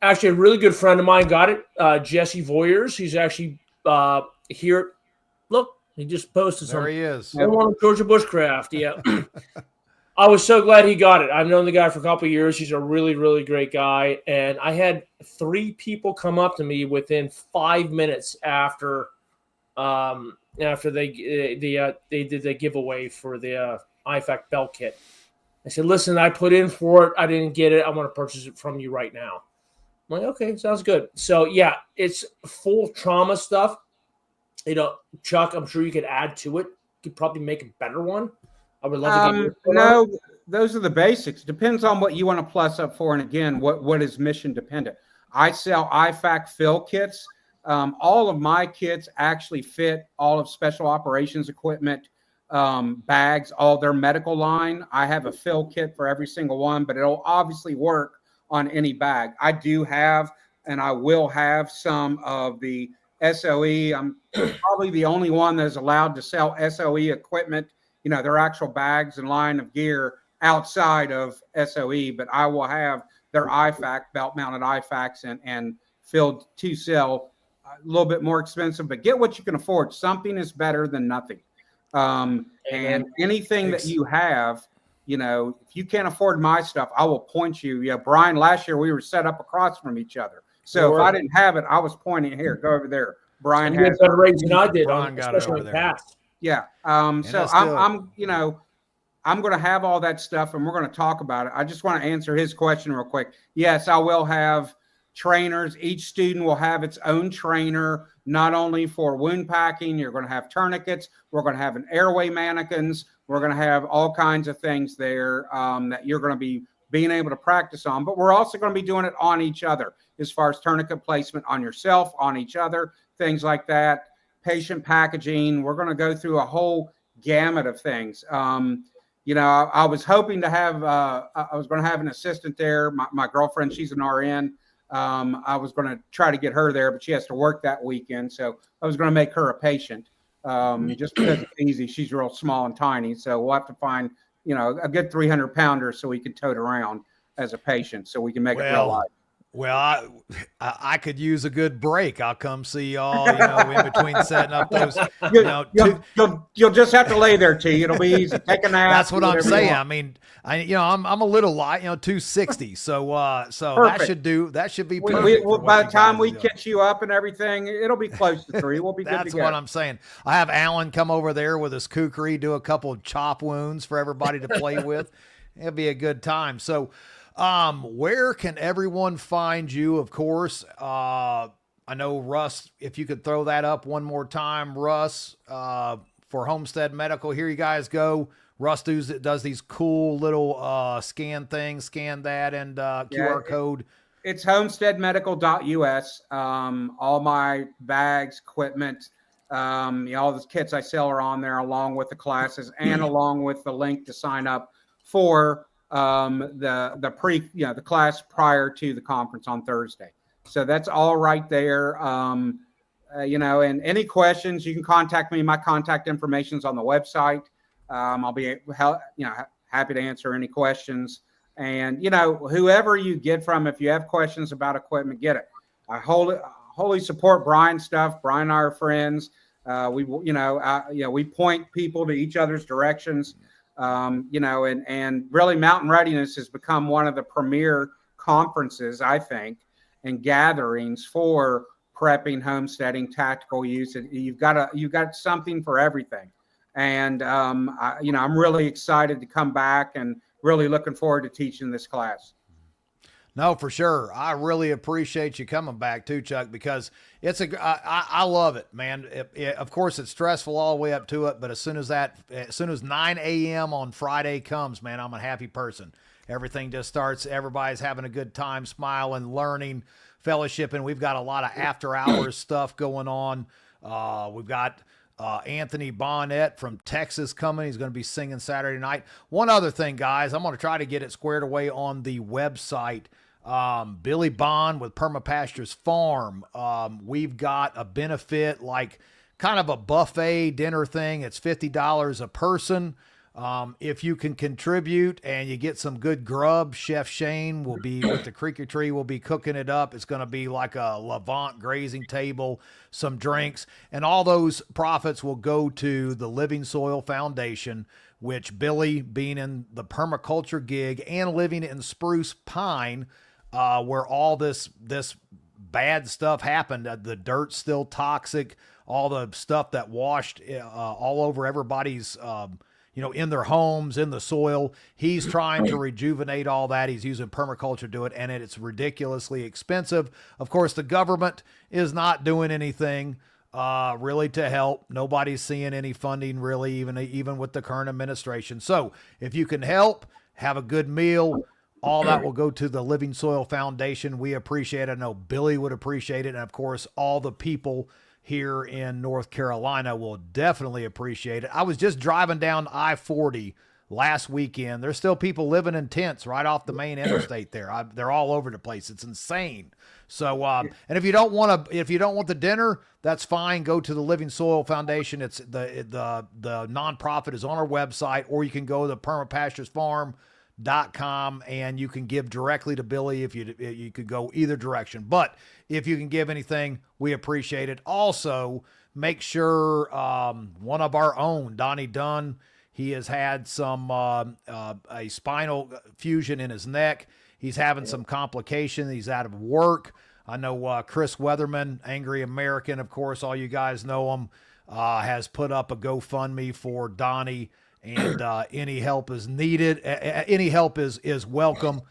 actually a really good friend of mine got it, Jesse Voyers. He's actually here. Look, he just posted something. There he is. One of Georgia Bushcraft, yeah. I was so glad he got it. I've known the guy for a couple of years. He's a really, really great guy. And I had 3 people come up to me within 5 minutes after they did the giveaway for the IFAC belt kit. I said, listen, I put in for it. I didn't get it. I want to purchase it from you right now. I'm like, okay, sounds good. So, yeah, it's full trauma stuff. Chuck, I'm sure you could add to it. You could probably make a better one. I would love to get No, those are the basics. Depends on what you want to plus up for. And again, what is mission dependent. I sell IFAC fill kits. All of my kits actually fit all of special operations equipment, bags, all their medical line. I have a fill kit for every single one, but it'll obviously work on any bag. I do have, and I will have some of the SOE. I'm probably the only one that's allowed to sell SOE equipment, their actual bags and line of gear outside of SOE, but I will have their IFAC, belt-mounted IFACs and filled to sell. A little bit more expensive, but get what you can afford. Something is better than nothing. And anything that you have, if you can't afford my stuff, I will point you. Yeah, Brian, last year we were set up across from each other. So if I didn't have it, I was pointing here, go over there. Brian has better rates than I did, especially on past. Yeah. So I'm going to have all that stuff, and we're going to talk about it. I just want to answer his question real quick. Yes, I will have trainers. Each student will have its own trainer, not only for wound packing. You're going to have tourniquets. We're going to have an airway mannequins. We're going to have all kinds of things there that you're going to be being able to practice on. But we're also going to be doing it on each other as far as tourniquet placement on yourself, on each other, things like that. Patient packaging. We're going to go through a whole gamut of things. I was hoping to have, I was going to have an assistant there. My girlfriend, she's an RN. I was going to try to get her there, but she has to work that weekend. So I was going to make her a patient just because it's easy. She's real small and tiny. So we'll have to find, a good 300-pounder so we can tote around as a patient so we can make it real life. Well, I could use a good break. I'll come see y'all, in between setting up those. You'll just have to lay there, T. It'll be easy. Take a nap. That's what I'm saying. I mean, I'm a little light, 260. So Perfect. that should be perfect. By the time we catch you up and everything, it'll be close to 3. We'll be good to go. That's what I'm saying. I have Alan come over there with his kukri, do a couple of chop wounds for everybody to play with. It'll be a good time. So. Where can everyone find you? Of course, I know Russ, if you could throw that up one more time, Russ, for Homestead Medical, here you guys go. Russ does these cool little, scan things, scan that and, QR code. It's homesteadmedical.us. All my bags, equipment, all the kits I sell are on there along with the classes and along with the link to sign up for the class prior to the conference on Thursday. So that's all right there. And any questions, you can contact me. My contact information is on the website. I'll be, happy to answer any questions. And, whoever you get from, if you have questions about equipment, get it. I wholly support Brian's stuff. Brian and I are friends. We point people to each other's directions. And really Mountain Readiness has become one of the premier conferences, I think, and gatherings for prepping, homesteading, tactical use. You've got something for everything. And, I'm really excited to come back and really looking forward to teaching this class. No, for sure. I really appreciate you coming back too, Chuck, because I love it, man. Of course, it's stressful all the way up to it, but as soon as 9 a.m. on Friday comes, man, I'm a happy person. Everything just starts. Everybody's having a good time, smiling, learning, fellowshipping. We've got a lot of after hours stuff going on. We've got Anthony Bonnet from Texas coming. He's going to be singing Saturday night. One other thing, guys, I'm going to try to get it squared away on the website. Billy Bond with Permapastures Farm. We've got a benefit, like kind of a buffet dinner thing. It's $50 a person. If you can contribute and you get some good grub, Chef Shane will be with the Creaker Tree, will be cooking it up. It's going to be like a Levant grazing table, some drinks, and all those profits will go to the Living Soil Foundation, which Billy, being in the permaculture gig and living in Spruce Pine, where all this bad stuff happened, the dirt's still toxic, all the stuff that washed all over everybody's in their homes, in the soil. He's trying to rejuvenate all that. He's using permaculture to do it, and it's ridiculously expensive. Of course, the government is not doing anything really to help. Nobody's seeing any funding really, even with the current administration. So if you can help, have a good meal, all that will go to the Living Soil Foundation. We appreciate it. I know Billy would appreciate it. And of course, all the people here in North Carolina will definitely appreciate it. I was just driving down I-40 last weekend. There's still people living in tents right off the main interstate there. They're all over the place. It's insane. So, and if you don't want the dinner, that's fine. Go to the Living Soil Foundation. It's the nonprofit is on our website, or you can go to permapasturesfarm.com and you can give directly to Billy. If you could go either direction, but if you can give anything, we appreciate it. Also, make sure one of our own, Donnie Dunn, he has had some a spinal fusion in his neck. He's having some complications. He's out of work. I know Chris Weatherman, Angery American, of course, all you guys know him, has put up a GoFundMe for Donnie. And any help is needed. Any help is welcome.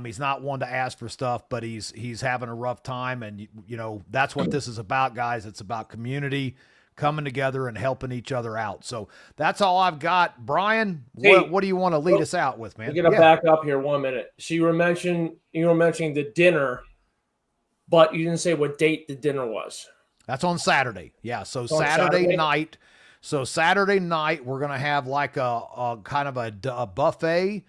He's not one to ask for stuff, but he's having a rough time. And, that's what this is about, guys. It's about community coming together and helping each other out. So that's all I've got. Brian, what do you want to lead us out with, man? I'm going to back up here 1 minute. So you were mentioning the dinner, but you didn't say what date the dinner was. That's on Saturday. Yeah. So Saturday night. So Saturday night, we're going to have like a kind of a buffet,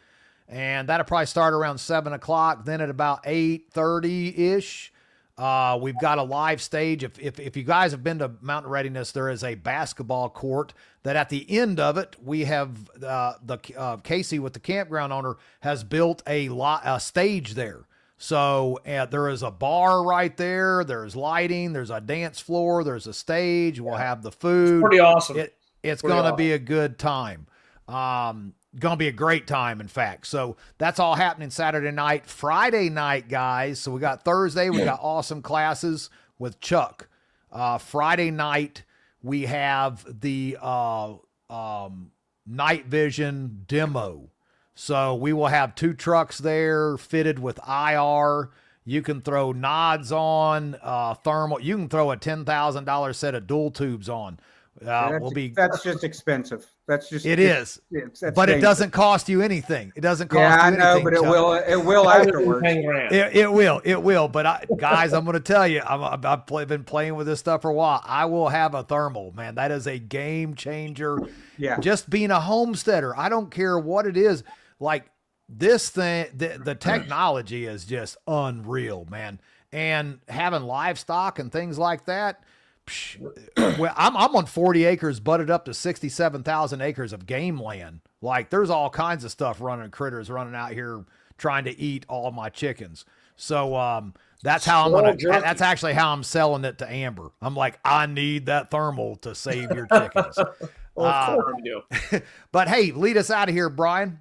and that'll probably start around 7:00. Then at about 8:30-ish, we've got a live stage. If you guys have been to Mountain Readiness, there is a basketball court that at the end of it, we have Casey with the campground owner has built a stage there. So there is a bar right there. There's lighting. There's a dance floor. There's a stage. We'll have the food. It's pretty awesome. It's going to be a good time. Going to be a great time, in fact. So that's all happening Saturday night. Friday night, guys. So we got Thursday. We got awesome classes with Chuck. Friday night, we have the night vision demo. So we will have 2 trucks there fitted with IR. You can throw nods on, thermal. You can throw a $10,000 set of dual tubes on. That's just expensive. But it doesn't cost you anything. It doesn't cost you anything. Yeah, I know, but it will afterwards. It will. But guys, I'm going to tell you, I've been playing with this stuff for a while. I will have a thermal, man. That is a game changer. Yeah. Just being a homesteader, I don't care what it is. Like this thing, the technology is just unreal, man. And having livestock and things like that. Well, I'm on 40 acres, butted up to 67,000 acres of game land. Like there's all kinds of stuff critters running out here trying to eat all my chickens. So that's how that's actually how I'm selling it to Amber. I'm like, I need that thermal to save your chickens. Well, of course you do. But hey, lead us out of here, Brian.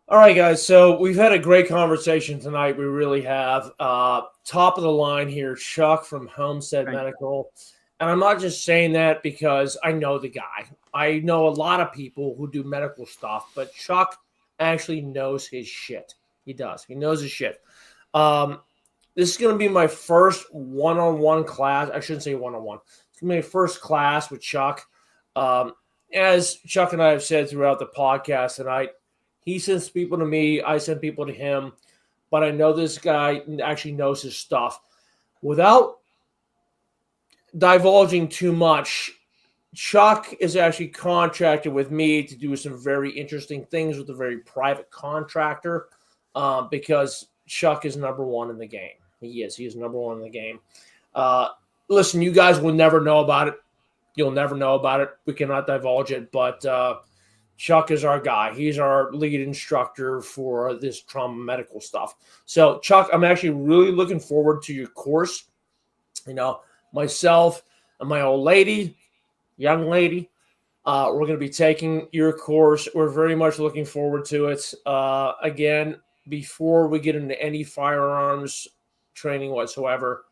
All right, guys. So we've had a great conversation tonight. We really have. Top of the line here, Chuck from Homestead Medical. And I'm not just saying that because I know the guy. I know a lot of people who do medical stuff, but Chuck actually knows his shit. He does. He knows his shit. This is going to be my first one-on-one class. I shouldn't say one-on-one. It's going to be my first class with Chuck. As Chuck and I have said throughout the podcast tonight, he sends people to me. I send people to him. But I know this guy actually knows his stuff. Without divulging too much, Chuck is actually contracted with me to do some very interesting things with a very private contractor, because Chuck is number one in the game. He is number one in the game. Listen, you guys will never know about it. You'll never know about it. We cannot divulge it, but Chuck is our guy. He's our lead instructor for this trauma medical stuff. So, Chuck, I'm actually really looking forward to your course. You know, myself and my old lady, young lady, we're going to be taking your course. We're very much looking forward to it. Again, before we get into any firearms training whatsoever,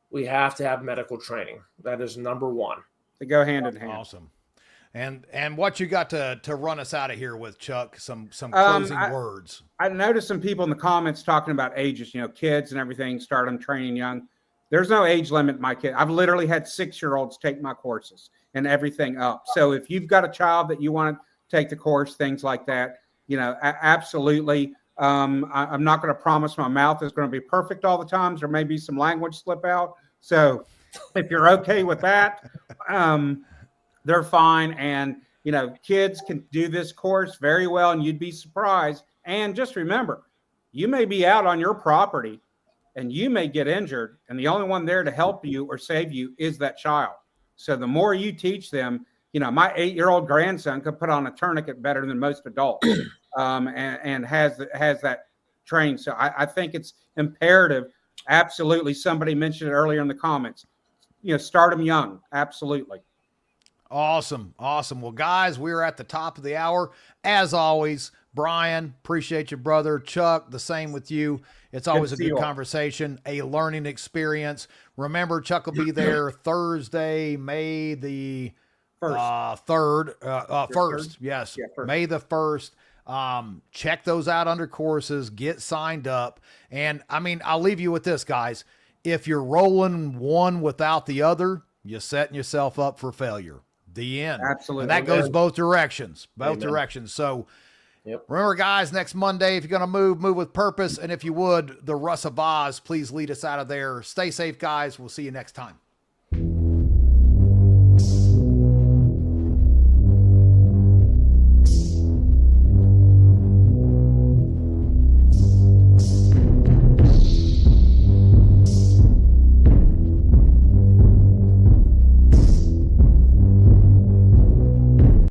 we have to have medical training. That is number one. They go hand in hand. Awesome. And what you got to run us out of here with, Chuck? Some closing words. I noticed some people in the comments talking about ages, kids and everything, start them training young. There's no age limit, my kid. I've literally had 6-year-olds take my courses and everything up. So if you've got a child that you want to take the course, things like that, absolutely. I'm not going to promise my mouth is going to be perfect all the times. There may be some language slip out. So if you're okay with that, they're fine. And, kids can do this course very well, and you'd be surprised. And just remember, you may be out on your property and you may get injured, and the only one there to help you or save you is that child. So the more you teach them, my 8-year-old grandson could put on a tourniquet better than most adults, and has that training. So I think it's imperative. Absolutely. Somebody mentioned it earlier in the comments. Start them young. Absolutely. Awesome. Well, guys, we're at the top of the hour. As always, Brian, appreciate you, brother. Chuck, the same with you. It's always a good conversation, a learning experience. Remember, Chuck will be there Thursday, May the 1st. Yes, yeah, 1st. May the 1st. Check those out under courses, get signed up. And I'll leave you with this, guys. If you're rolling one without the other, you're setting yourself up for failure. The end. Absolutely. And that goes both directions. Directions. So remember, guys, next Monday, if you're going to move with purpose. And if you would, the Russ of Oz, please lead us out of there. Stay safe, guys. We'll see you next time.